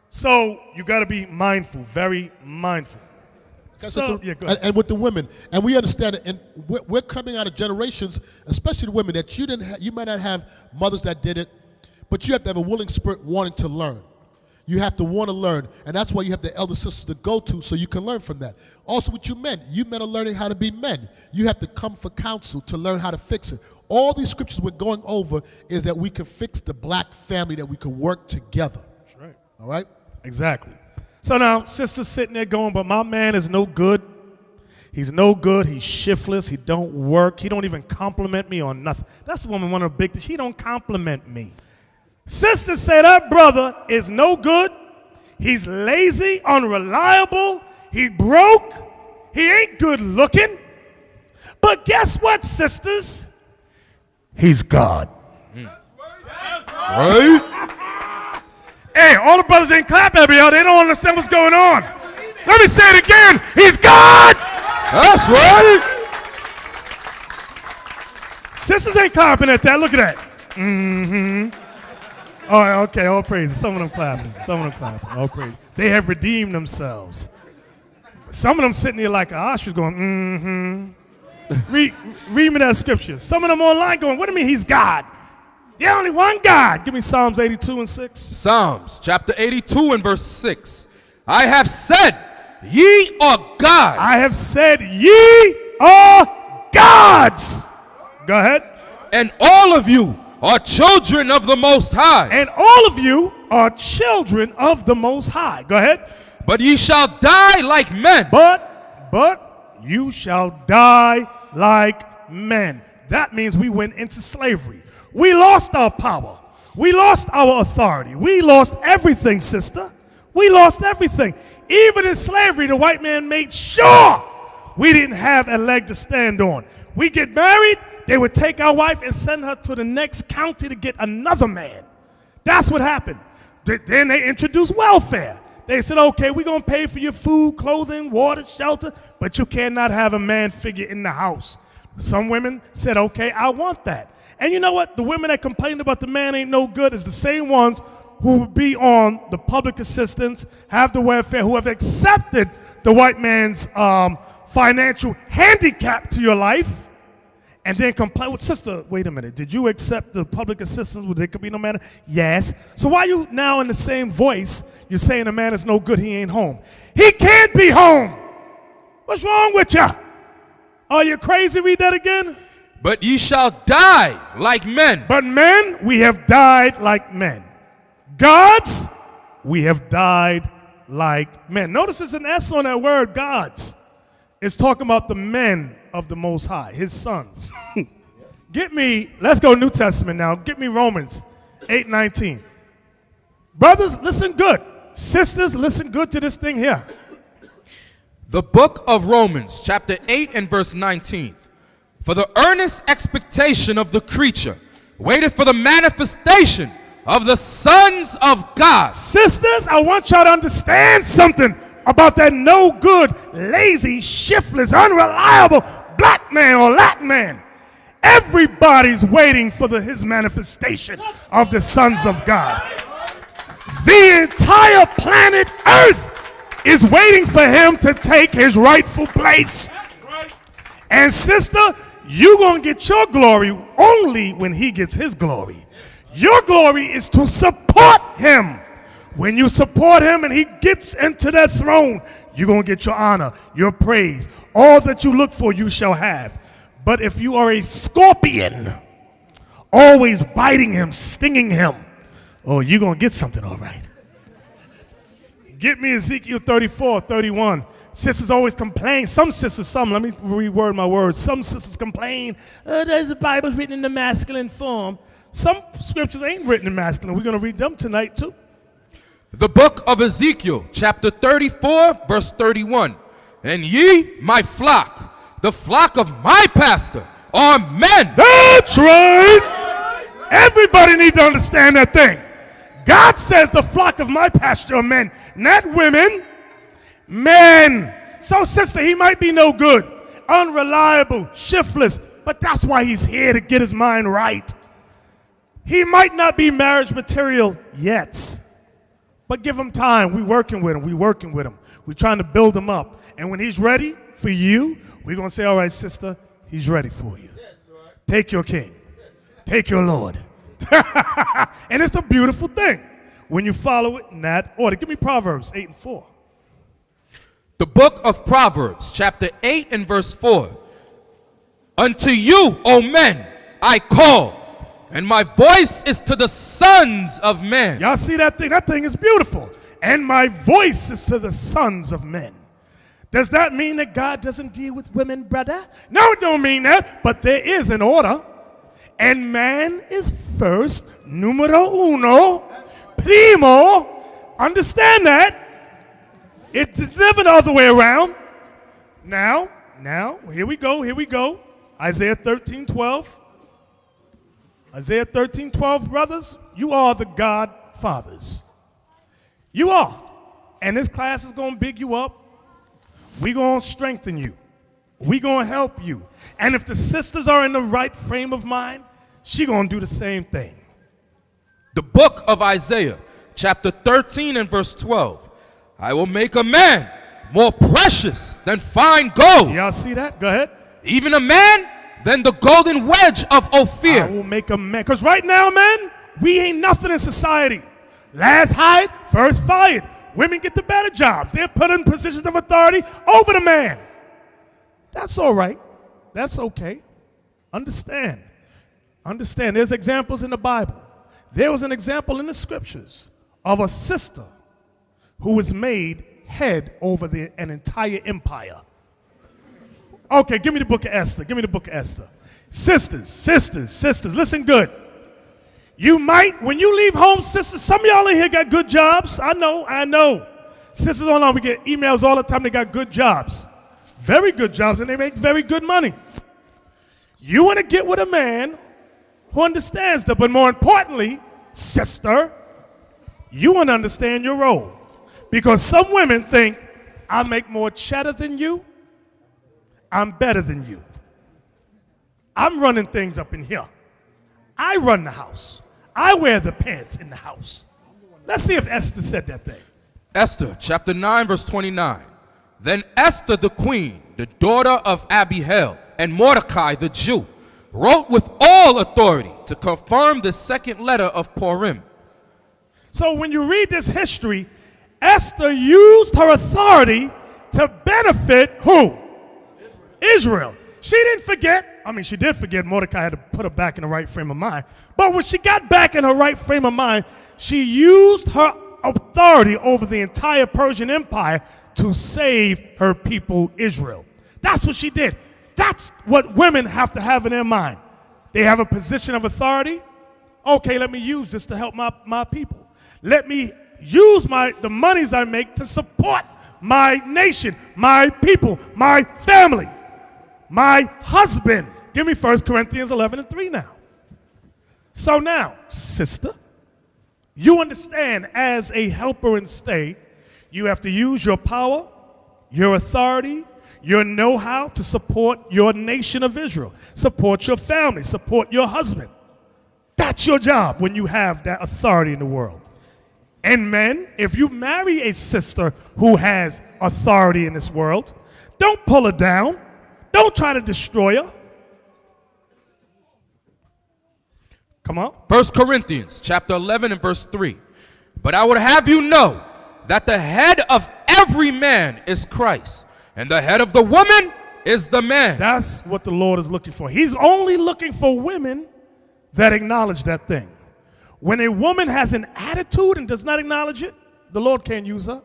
So you got to be mindful, very mindful. So, yeah, go ahead. And with the women, and we understand it, and we're coming out of generations, especially the women, that you might not have mothers that did it, but you have to have a willing spirit wanting to learn. You have to want to learn, and that's why you have the elder sisters to go to so you can learn from that. Also with you men are learning how to be men. You have to come for counsel to learn how to fix it. All these scriptures we're going over is that we can fix the black family, that we can work together. That's right. All right? Exactly. So now, sister's sitting there going, but my man is no good. He's no good. He's shiftless. He don't work. He don't even compliment me on nothing. That's the woman, one of the big things. He don't compliment me. Sisters say that brother is no good. He's lazy, unreliable. He broke. He ain't good looking. But guess what, sisters? He's God. Right? Hey, all the brothers ain't clapping at me, y'all. They don't understand what's going on. Let me say it again. He's God. That's right. Sisters ain't clapping at that. Look at that. Mm-hmm. All right, okay, all praise. Some of them clapping. Some of them clapping. All praise. They have redeemed themselves. Some of them sitting there like an ostrich going, mm-hmm. Read me that scripture. Some of them online going, what do you mean he's God? There's only one God. Give me Psalms 82 and 6. Psalms chapter 82 and verse 6. I have said, ye are gods. I have said, ye are gods. Go ahead. And all of you are children of the Most High. And all of you are children of the Most High. Go ahead. But ye shall die like men. But you shall die like men. That means we went into slavery. We lost our power. We lost our authority. We lost everything, sister. We lost everything. Even in slavery, the white man made sure we didn't have a leg to stand on. We get married, they would take our wife and send her to the next county to get another man. That's what happened. Then they introduced welfare. They said, okay, we're going to pay for your food, clothing, water, shelter, but you cannot have a man figure in the house. Some women said, okay, I want that. And you know what? The women that complained about the man ain't no good is the same ones who would be on the public assistance, have the welfare, who have accepted the white man's financial handicap to your life, and then complain. Well, sister, wait a minute. Did you accept the public assistance where there could be no man? Yes. So why you now in the same voice, you're saying a man is no good, he ain't home? He can't be home. What's wrong with you? Are you crazy? Read that again. But ye shall die like men. But men, we have died like men. Gods, we have died like men. Notice there's an S on that word, gods. It's talking about the men of the Most High, his sons. Let's go New Testament now. Get me Romans 8:19. Brothers, listen good. Sisters, listen good to this thing here. The book of Romans, chapter 8 and verse 19. For the earnest expectation of the creature waited for the manifestation of the sons of God. Sisters, I want y'all to understand something about that no good, lazy, shiftless, unreliable black man or Latin man. Everybody's waiting for his manifestation of the sons of God. The entire planet Earth is waiting for him to take his rightful place. And sister, you're going to get your glory only when he gets his glory. Your glory is to support him. When you support him and he gets into that throne, you're going to get your honor, your praise. All that you look for, you shall have. But if you are a scorpion, always biting him, stinging him, oh, you're going to get something all right. Get me Ezekiel 34:31. Sisters always complain. Let me reword my words. Some sisters complain, there's the Bible written in the masculine form. Some scriptures ain't written in masculine. We're going to read them tonight too. The book of Ezekiel, chapter 34, verse 31. And ye, my flock, the flock of my pastor, are men. That's right. Everybody need to understand that thing. God says the flock of my pasture are men, not women. Men. So sister, he might be no good, unreliable, shiftless, but that's why he's here, to get his mind right. He might not be marriage material yet, but give him time. We're working with him. We're trying to build him up. And when he's ready for you, we're going to say, all right, sister, he's ready for you. Take your king. Take your Lord. And it's a beautiful thing when you follow it in that order. Give me Proverbs 8 and 4. The book of Proverbs, chapter 8 and verse 4. Unto you, O men, I call, and my voice is to the sons of men. Y'all see that thing? That thing is beautiful. And my voice is to the sons of men. Does that mean that God doesn't deal with women, brother? No, it don't mean that, but there is an order. And man is first, numero uno, primo. Understand that. It's never the other way around. Now, here we go. Isaiah 13:12. Isaiah 13:12, brothers, you are the godfathers. You are. And this class is going to big you up. We're going to strengthen you. We're going to help you. And if the sisters are in the right frame of mind, she's going to do the same thing. The book of Isaiah, chapter 13 and verse 12. I will make a man more precious than fine gold. Y'all see that? Go ahead. Even a man than the golden wedge of Ophir. I will make a man. Because right now, man, we ain't nothing in society. Last hired, first fired. Women get the better jobs. They're put in positions of authority over the man. That's all right. That's okay. Understand. There's examples in the Bible. There was an example in the scriptures of a sister who was made head over an entire empire. Okay, give me the book of Esther. Sisters, listen good. You might, when you leave home, sisters, some of y'all in here got good jobs. I know. Sisters online, we get emails all the time. They got good jobs. Very good jobs, and they make very good money. You want to get with a man who understands that, but more importantly, sister, you want to understand your role. Because some women think, I make more cheddar than you, I'm better than you. I'm running things up in here. I run the house. I wear the pants in the house. Let's see if Esther said that thing. Esther, chapter 9, verse 29. Then Esther the queen, the daughter of Abihail, and Mordecai the Jew, wrote with all authority to confirm the second letter of Purim. So when you read this history, Esther used her authority to benefit who? Israel. She didn't forget. She did forget. Mordecai had to put her back in the right frame of mind. But when she got back in her right frame of mind, she used her authority over the entire Persian Empire to save her people, Israel. That's what she did. That's what women have to have in their mind. They have a position of authority. Okay, let me use this to help my people. Let me use the monies I make to support my nation, my people, my family, my husband. Give me 1 Corinthians 11:3 now. So now, sister, you understand as a helper and stay, you have to use your power, your authority, your know-how to support your nation of Israel, support your family, support your husband. That's your job when you have that authority in the world. And men, if you marry a sister who has authority in this world, don't pull her down. Don't try to destroy her. Come on. 1 Corinthians chapter 11 and verse 3. But I would have you know that the head of every man is Christ, and the head of the woman is the man. That's what the Lord is looking for. He's only looking for women that acknowledge that thing. When a woman has an attitude and does not acknowledge it, the Lord can't use her.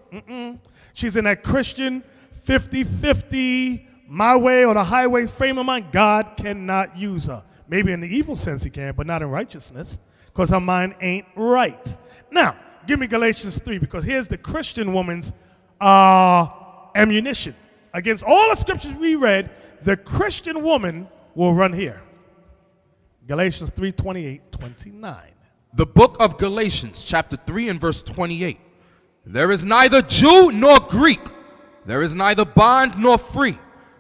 She's in that Christian 50-50, my way or the highway frame of mind. God cannot use her. Maybe in the evil sense he can, but not in righteousness, because her mind ain't right. Now, give me Galatians 3, because here's the Christian woman's ammunition. Against all the scriptures we read, the Christian woman will run here. Galatians 3, 28, 29. The book of Galatians, chapter 3 and verse 28. There is neither Jew nor Greek. There is neither bond nor free.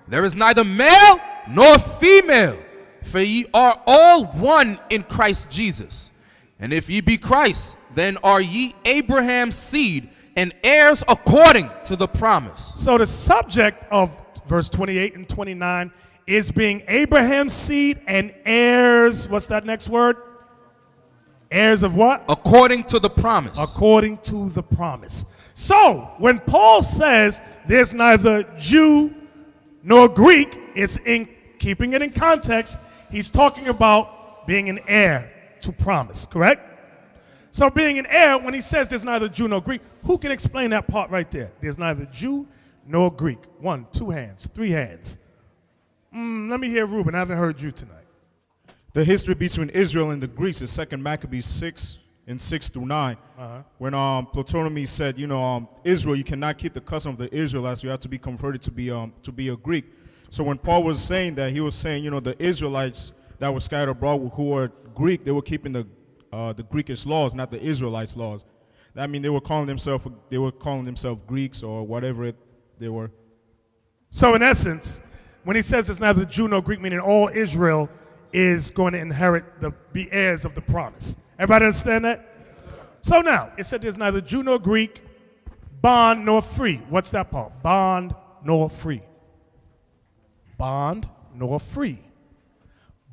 There is neither male nor female. For ye are all one in Christ Jesus. And if ye be Christ, then are ye Abraham's seed and heirs according to the promise. So the subject of verse 28 and 29 is being Abraham's seed and heirs. What's that next word? Heirs of what? According to the promise. According to the promise. So when Paul says there's neither Jew nor Greek, it's in keeping it in context. He's talking about being an heir to promise, correct? So being an heir, when he says there's neither Jew nor Greek, who can explain that part right there? There's neither Jew nor Greek. 1, 2 hands, 3 hands. Let me hear Reuben. I haven't heard you tonight. The history between Israel and the Greeks is 2 Maccabees 6 and 6 through 9. When Ptolemy said, Israel, you cannot keep the custom of the Israelites. You have to be converted to be a Greek. So when Paul was saying that, he was saying, the Israelites that were scattered abroad who were Greek, they were keeping the Greekish laws, not the Israelites' laws. That means they were calling themselves Greeks or whatever they were. So in essence, when he says it's neither Jew nor Greek, meaning all Israel is going to inherit be heirs of the promise. Everybody understand that? So now, it said there's neither Jew nor Greek, bond nor free. What's that part? Bond nor free. Bond nor free.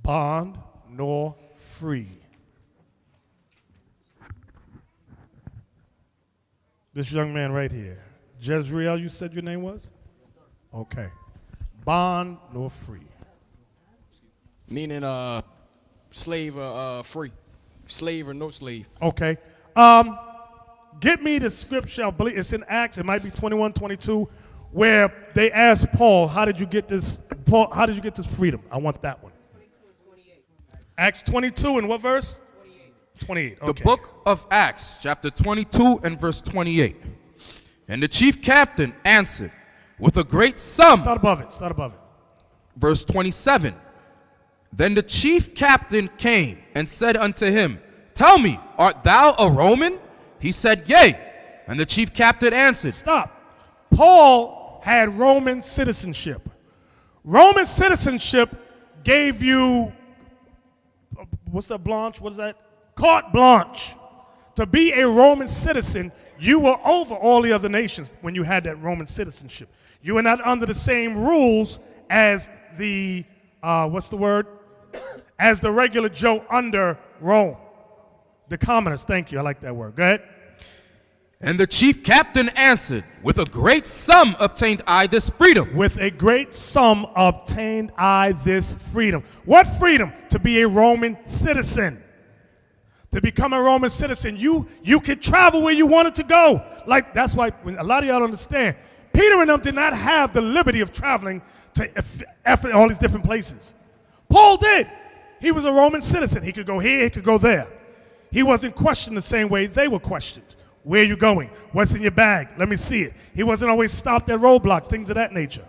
Bond nor free. This young man right here. Jezreel, you said your name was? Okay. Bond nor free. Meaning slave or free. Slave or no slave. Okay. Get me the scripture. I believe it's in Acts. It might be 21, 22, where they asked Paul, how did you get this? Paul, how did you get this freedom? I want that one. Acts 22 and what verse? 28. Okay. The book of Acts, chapter 22 and verse 28. And the chief captain answered with a great sum. Start above it. Start above it. Verse 27. Then the chief captain came and said unto him, Tell me, art thou a Roman? He said, Yea. And the chief captain answered. Stop. Paul had Roman citizenship. Roman citizenship gave you, what's that, blanche? What is that? Carte blanche. To be a Roman citizen, you were over all the other nations when you had that Roman citizenship. You were not under the same rules as the, what's the word? As the regular Joe under Rome. The commoners, thank you, I like that word. Go ahead. And the chief captain answered, With a great sum obtained I this freedom. With a great sum obtained I this freedom. What freedom? To be a Roman citizen. To become a Roman citizen, you could travel where you wanted to go. Like, that's why when a lot of y'all don't understand, Peter and them did not have the liberty of traveling to all these different places. Paul did. He was a Roman citizen. He could go here, he could go there. He wasn't questioned the same way they were questioned. Where are you going? What's in your bag? Let me see it. He wasn't always stopped at roadblocks, things of that nature.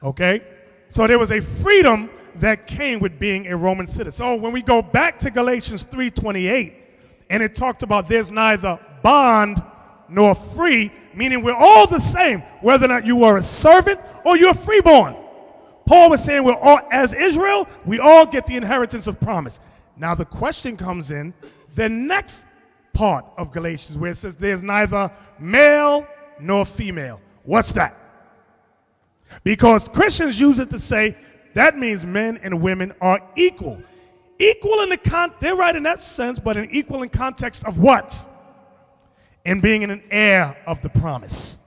Okay? So there was a freedom that came with being a Roman citizen. So when we go back to Galatians 3:28, and it talked about there's neither bond nor free, meaning we're all the same, whether or not you are a servant or you're freeborn. Paul was saying we're all, as Israel, we all get the inheritance of promise. Now the question comes in the next part of Galatians where it says there's neither male nor female. What's that? Because Christians use it to say that means men and women are equal. Equal in they're right in that sense, but an equal in context of what? In being an heir of the promise.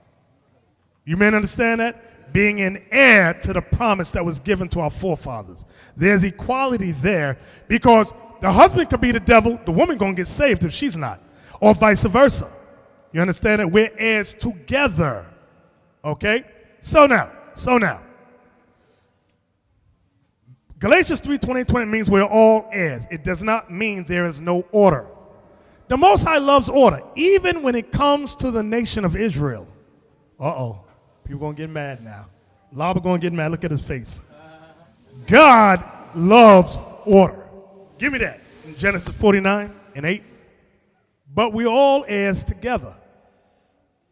You men understand that? Being an heir to the promise that was given to our forefathers. There's equality there because the husband could be the devil, the woman gonna get saved if she's not, or vice versa. You understand that? We're heirs together. Okay? So now, Galatians 3:20 means we're all heirs. It does not mean there is no order. The Most High loves order, even when it comes to the nation of Israel. Uh-oh. People gonna get mad now. Laba gonna get mad. Look at his face. God loves order. Give me that. In Genesis 49:8. But we all heirs together.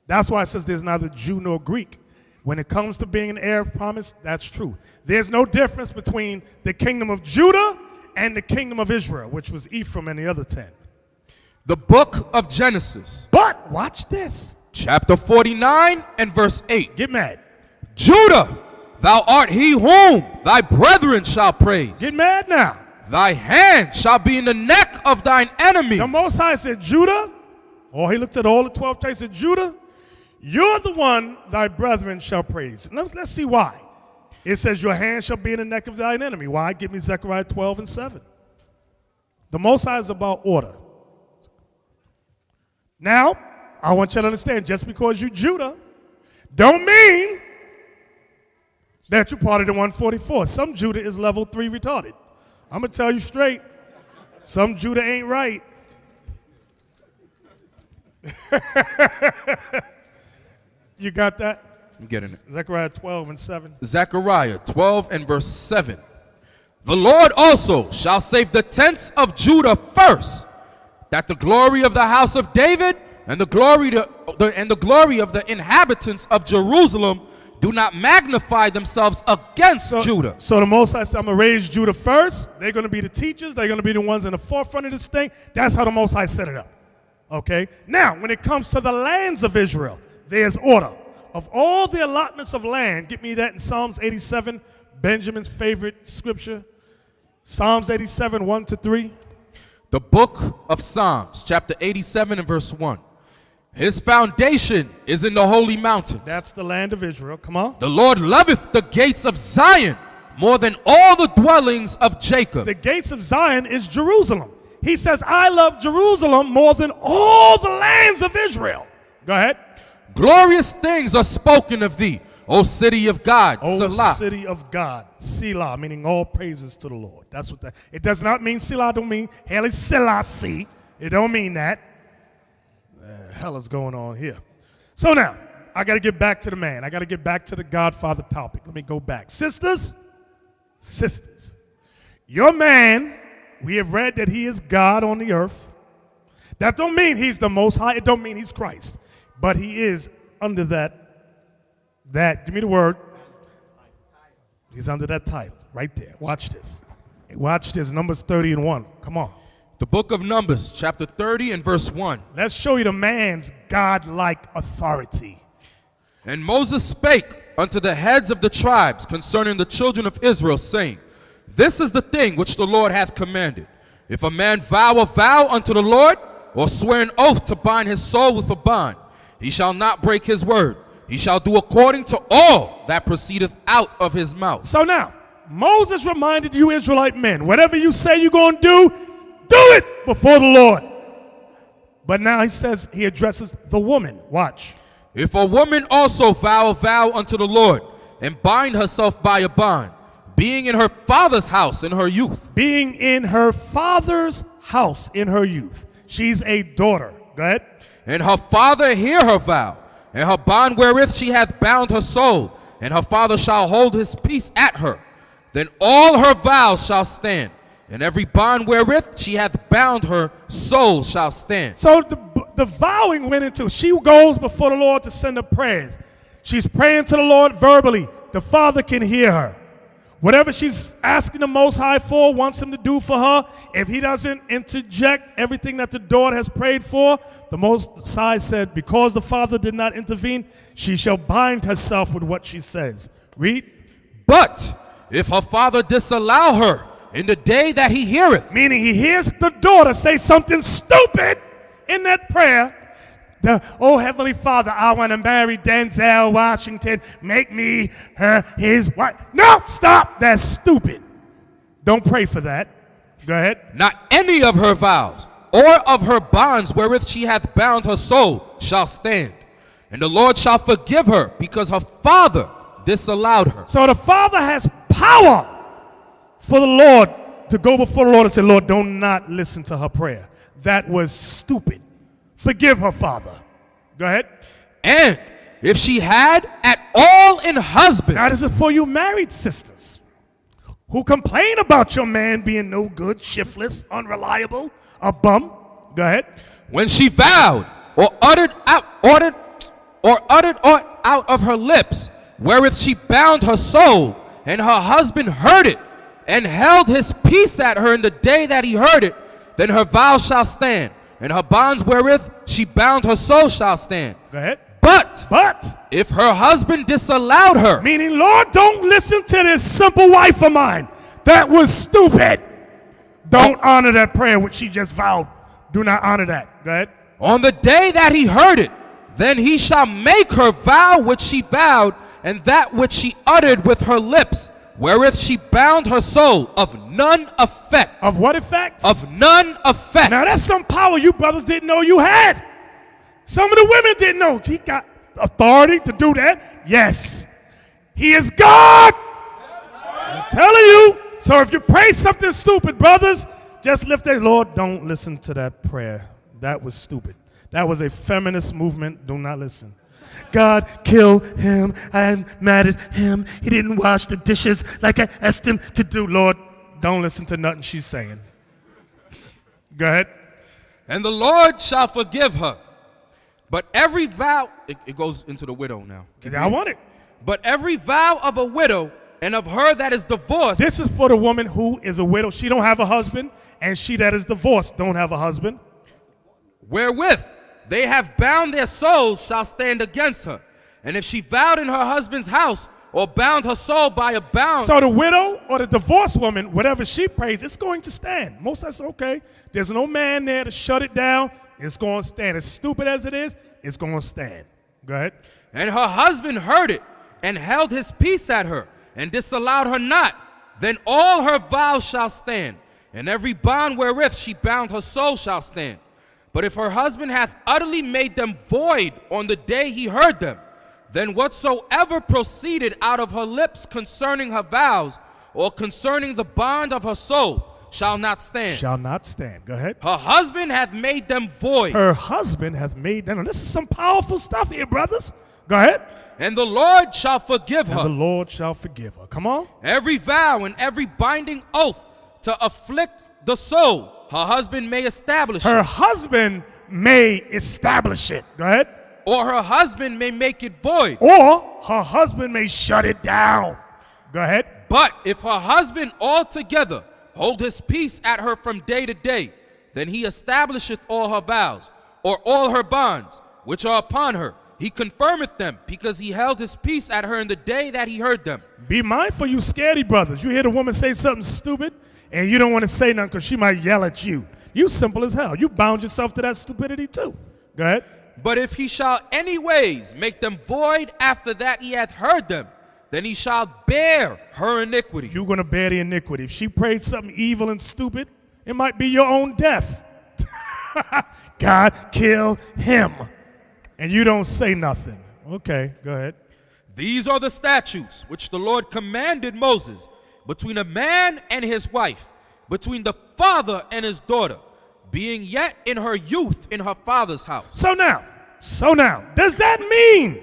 That's why it says there's neither Jew nor Greek. When it comes to being an heir of promise, that's true. There's no difference between the kingdom of Judah and the kingdom of Israel, which was Ephraim and the other 10. The book of Genesis. But watch this. Chapter 49 and verse 8. Get mad. Judah, thou art he whom thy brethren shall praise. Get mad now. Thy hand shall be in the neck of thine enemy. The Most High said, Judah, or he looked at all the 12 tribes and said, Judah, you're the one thy brethren shall praise. Let's see why. It says your hand shall be in the neck of thine enemy. Why? Give me Zechariah 12:7. The Most High is about order. Now, I want you to understand, just because you're Judah, don't mean that you're part of the 144. Some Judah is level 3 retarded. I'm going to tell you straight. Some Judah ain't right. You got that? I'm getting it. Zechariah 12 and 7. Zechariah 12 and verse 7. The Lord also shall save the tents of Judah first, that the glory of the house of David and the glory of the inhabitants of Jerusalem do not magnify themselves against Judah. So the Most High said, I'm going to raise Judah first. They're going to be the teachers. They're going to be the ones in the forefront of this thing. That's how the Most High set it up. Okay? Now, when it comes to the lands of Israel, there's order. Of all the allotments of land, get me that in Psalms 87, Benjamin's favorite scripture. Psalms 87, 1 to 3. The book of Psalms, chapter 87 and verse 1. His foundation is in the holy mountain. That's the land of Israel. Come on. The Lord loveth the gates of Zion more than all the dwellings of Jacob. The gates of Zion is Jerusalem. He says, I love Jerusalem more than all the lands of Israel. Go ahead. Glorious things are spoken of thee, O city of God. O Selah. city of God. Selah, meaning all praises to the Lord. That's what that. It does not mean Selah. Don't mean Haile Selassie. It don't mean that. The hell is going on here? So now, I got to get back to the man. I got to get back to the Godfather topic. Let me go back. Sisters, your man, we have read that he is God on the earth. That don't mean he's the Most High. It don't mean he's Christ. But he is under that, give me the word. He's under that title right there. Watch this. Watch this, Numbers 30 and 1. Come on. The book of Numbers, chapter 30 and verse 1. Let's show you the man's God-like authority. And Moses spake unto the heads of the tribes concerning the children of Israel, saying, This is the thing which the Lord hath commanded. If a man vow a vow unto the Lord, or swear an oath to bind his soul with a bond, he shall not break his word. He shall do according to all that proceedeth out of his mouth. So now, Moses reminded you Israelite men, whatever you say you're going to do it before the Lord. But now he says, he addresses the woman. Watch. If a woman also vow a vow unto the Lord, and bind herself by a bond, being in her father's house in her youth. Being in her father's house in her youth. She's a daughter. Go ahead. And her father hear her vow, and her bond wherewith she hath bound her soul, and her father shall hold his peace at her. Then all her vows shall stand, and every bond wherewith she hath bound her soul shall stand. So the vowing went into, she goes before the Lord to send up prayers. She's praying to the Lord verbally. The Father can hear her. Whatever she's asking the Most High for, wants him to do for her, if he doesn't interject everything that the daughter has prayed for, the Most High said, because the Father did not intervene, she shall bind herself with what she says. Read. But if her father disallow her in the day that he heareth, meaning he hears the daughter say something stupid in that prayer, oh, Heavenly Father, I want to marry Denzel Washington. Make me his wife. No, stop. That's stupid. Don't pray for that. Go ahead. Not any of her vows or of her bonds wherewith she hath bound her soul shall stand. And the Lord shall forgive her because her father disallowed her. So the Father has power for the Lord to go before the Lord and say, Lord, do not listen to her prayer. That was stupid. Forgive her, Father. Go ahead. And if she had at all in husband. Now this is for you married sisters who complain about your man being no good, shiftless, unreliable, a bum. Go ahead. When she vowed or uttered out of her lips, wherewith she bound her soul, and her husband heard it, and held his peace at her in the day that he heard it, then her vow shall stand, and her bonds wherewith she bound her soul shall stand. Go ahead. But if her husband disallowed her, meaning, Lord, don't listen to this simple wife of mine. That was stupid. Don't honor that prayer which she just vowed. Do not honor that. Go ahead. On the day that he heard it, then he shall make her vow which she vowed, and that which she uttered with her lips, wherewith she bound her soul, of none effect. Of what effect? Of none effect. Now that's some power you brothers didn't know you had. Some of the women didn't know. authority to do that? Yes. He is God. I'm telling you. So if you pray something stupid, brothers, just lift it. Lord, don't listen to that prayer. That was stupid. That was a feminist movement. Do not listen. God, kill him. I'm mad at him. He didn't wash the dishes like I asked him to do. Lord, don't listen to nothing she's saying. Go ahead. And the Lord shall forgive her. But every vow, it goes into the widow now. I want it. But every vow of a widow and of her that is divorced. This is for the woman who is a widow. She don't have a husband, and she that is divorced don't have a husband. Wherewith they have bound their souls shall stand against her. And if she vowed in her husband's house or bound her soul by a bound. So the widow or the divorced woman, whatever she prays, it's going to stand. Most of us, okay, there's no man there to shut it down. It's going to stand. As stupid as it is, it's going to stand. Go ahead. And her husband heard it and held his peace at her and disallowed her not. Then all her vows shall stand, and every bond wherewith she bound her soul shall stand. But if her husband hath utterly made them void on the day he heard them, then whatsoever proceeded out of her lips concerning her vows or concerning the bond of her soul shall not stand. Shall not stand. Go ahead. Her husband hath made them void. Her husband hath made them. This is some powerful stuff here, brothers. Go ahead. And the Lord shall forgive her. And the Lord shall forgive her. Come on. Every vow and every binding oath to afflict the soul, her husband may establish Her it. husband may establish it. Go ahead. Or her husband may make it void. Or her husband may shut it down. Go ahead. But if her husband altogether hold his peace at her from day to day, then he establisheth all her vows, or all her bonds, which are upon her. He confirmeth them, because he held his peace at her in the day that he heard them. Be mindful, you scaredy brothers. You hear the woman say something stupid, and you don't want to say nothing because she might yell at you. You simple as hell. You bound yourself to that stupidity too. Go ahead. But if he shall any ways make them void after that he hath heard them, then he shall bear her iniquity. You're going to bear the iniquity. If she prayed something evil and stupid, it might be your own death. God, kill him. And you don't say nothing. Okay, go ahead. These are the statutes which the Lord commanded Moses between a man and his wife, between the father and his daughter, being yet in her youth in her father's house. So now, does that mean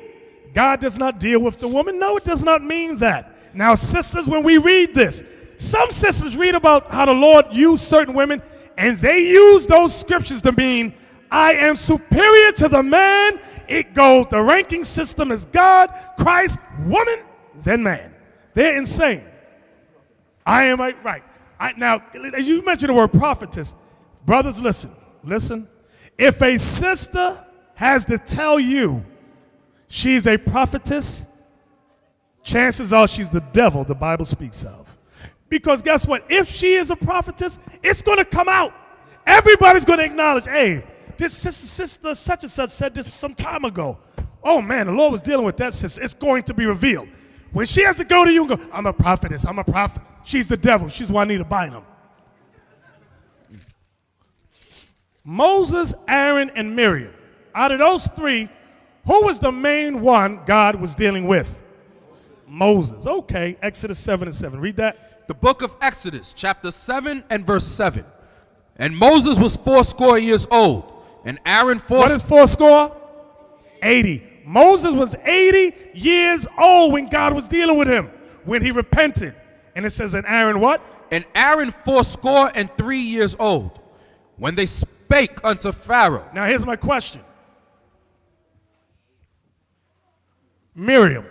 God does not deal with the woman? No, it does not mean that. Now, sisters, when we read this, some sisters read about how the Lord used certain women, and they use those scriptures to mean, I am superior to the man. It goes, the ranking system is God, Christ, woman, then man. They're insane. I am right. Now, you mentioned the word prophetess. Brothers, listen. If a sister has to tell you she's a prophetess, chances are she's the devil the Bible speaks of. Because guess what? If she is a prophetess, it's going to come out. Everybody's going to acknowledge, hey, this sister such and such said this some time ago. Oh man, the Lord was dealing with that sister. It's going to be revealed. When she has to go to you and go, I'm a prophetess, I'm a prophet. She's the devil. She's Juanita Bynum. Moses, Aaron, and Miriam. Out of those three, who was the main one God was dealing with? Moses. Okay, Exodus 7:7. Read that. The book of Exodus, chapter 7 and verse 7. And Moses was 80 years old, and Aaron What is 80? 80. Moses was 80 years old when God was dealing with him, when he repented. And it says, and Aaron what? And Aaron 83 years old, when they spake unto Pharaoh. Now here's my question. Miriam,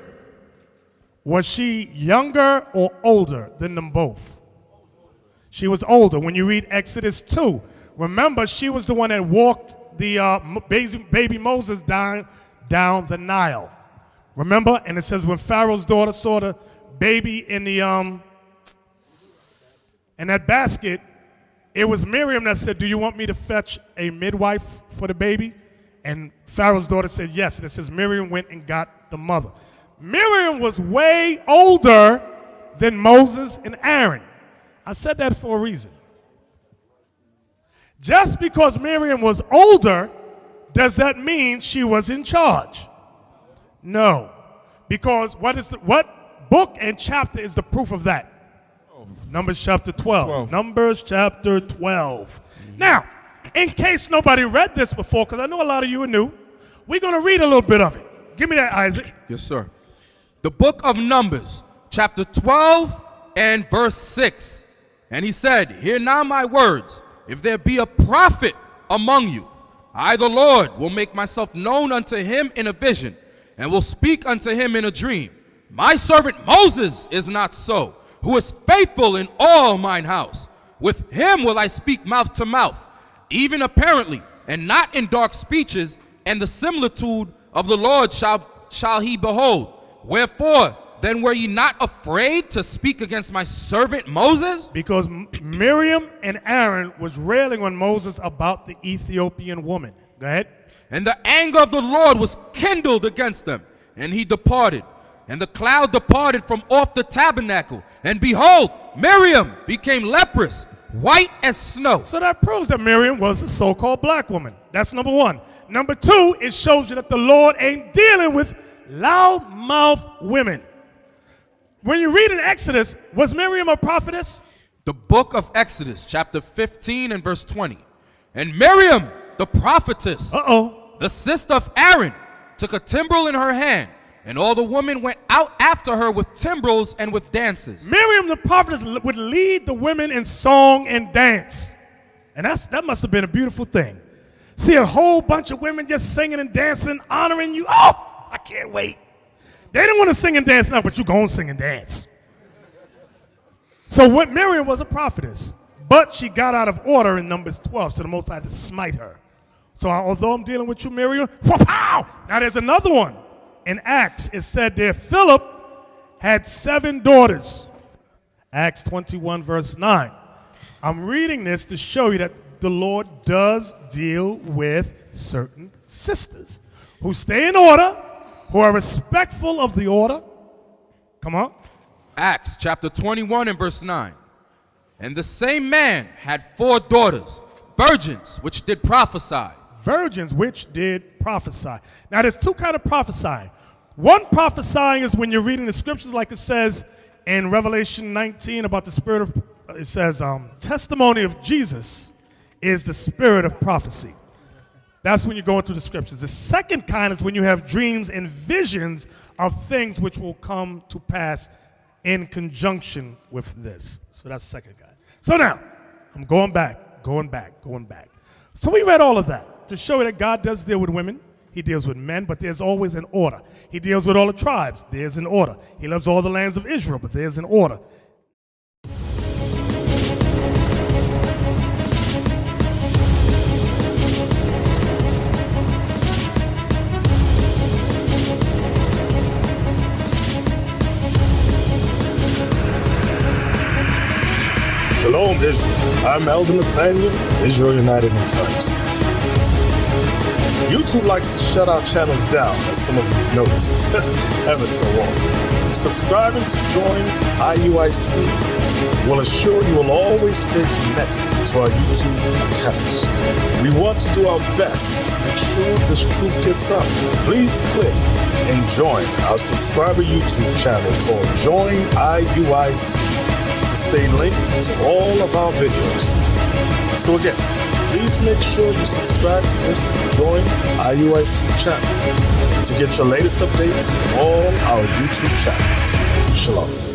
was she younger or older than them both? She was older. When you read Exodus 2, remember she was the one that walked the baby Moses down the Nile. Remember? And it says when Pharaoh's daughter saw the baby in the in that basket, it was Miriam that said, do you want me to fetch a midwife for the baby? And Pharaoh's daughter said yes. And it says Miriam went and got the mother. Miriam was way older than Moses and Aaron. I said that for a reason. Just because Miriam was older, does that mean she was in charge? No. Because what book and chapter is the proof of that? Numbers chapter 12. Numbers chapter 12. Now, in case nobody read this before, because I know a lot of you are new, we're going to read a little bit of it. Give me that, Isaac. Yes, sir. The book of Numbers, chapter 12 and verse 6. And he said, hear now my words. If there be a prophet among you, I, the Lord, will make myself known unto him in a vision, and will speak unto him in a dream. My servant Moses is not so, who is faithful in all mine house. With him will I speak mouth to mouth, even apparently, and not in dark speeches, and the similitude of the Lord shall he behold. Wherefore, then were ye not afraid to speak against my servant Moses? Because Miriam and Aaron was railing on Moses about the Ethiopian woman. Go ahead. And the anger of the Lord was kindled against them, and he departed. And the cloud departed from off the tabernacle, and behold, Miriam became leprous, white as snow. So that proves that Miriam was a so-called black woman. That's number one. Number two, it shows you that the Lord ain't dealing with loudmouth women. When you read in Exodus, was Miriam a prophetess? The book of Exodus, chapter 15 and verse 20. And Miriam, the prophetess, the sister of Aaron, took a timbrel in her hand, and all the women went out after her with timbrels and with dances. Miriam, the prophetess, would lead the women in song and dance. And that must have been a beautiful thing. See a whole bunch of women just singing and dancing, honoring you. Oh, I can't wait. They didn't want to sing and dance now, but you go and sing and dance. So what Miriam was a prophetess, but she got out of order in Numbers 12, so the Most High had to smite her. So although I'm dealing with you, Miriam, wha-pow! Now there's another one. In Acts, it said there Philip had 7 daughters. Acts 21, verse 9. I'm reading this to show you that the Lord does deal with certain sisters who stay in order, who are respectful of the order. Come on. Acts chapter 21 and verse 9. And the same man had 4 daughters, virgins, which did prophesy. Virgins which did prophesy. Now there's 2 kinds of prophesying. One prophesying is when you're reading the scriptures like it says in Revelation 19 about the spirit of, it says, testimony of Jesus is the spirit of prophecy. That's when you're going through the scriptures. The second kind is when you have dreams and visions of things which will come to pass in conjunction with this. So that's the second kind. So now, I'm going back. So we read all of that to show you that God does deal with women. He deals with men, but there's always an order. He deals with all the tribes. There's an order. He loves all the lands of Israel, but there's an order. Shalom, Israel. I'm Elder Nathaniel of Israel United in Christ. YouTube likes to shut our channels down, as some of you have noticed, ever so often. Subscribing to join IUIC will assure you will always stay connected to our YouTube accounts. We want to do our best to make sure this truth gets out. Please click and join our subscriber YouTube channel called Join IUIC to stay linked to all of our videos. So again, please make sure you subscribe to this Join IUIC channel to get your latest updates from all our YouTube channels. Shalom.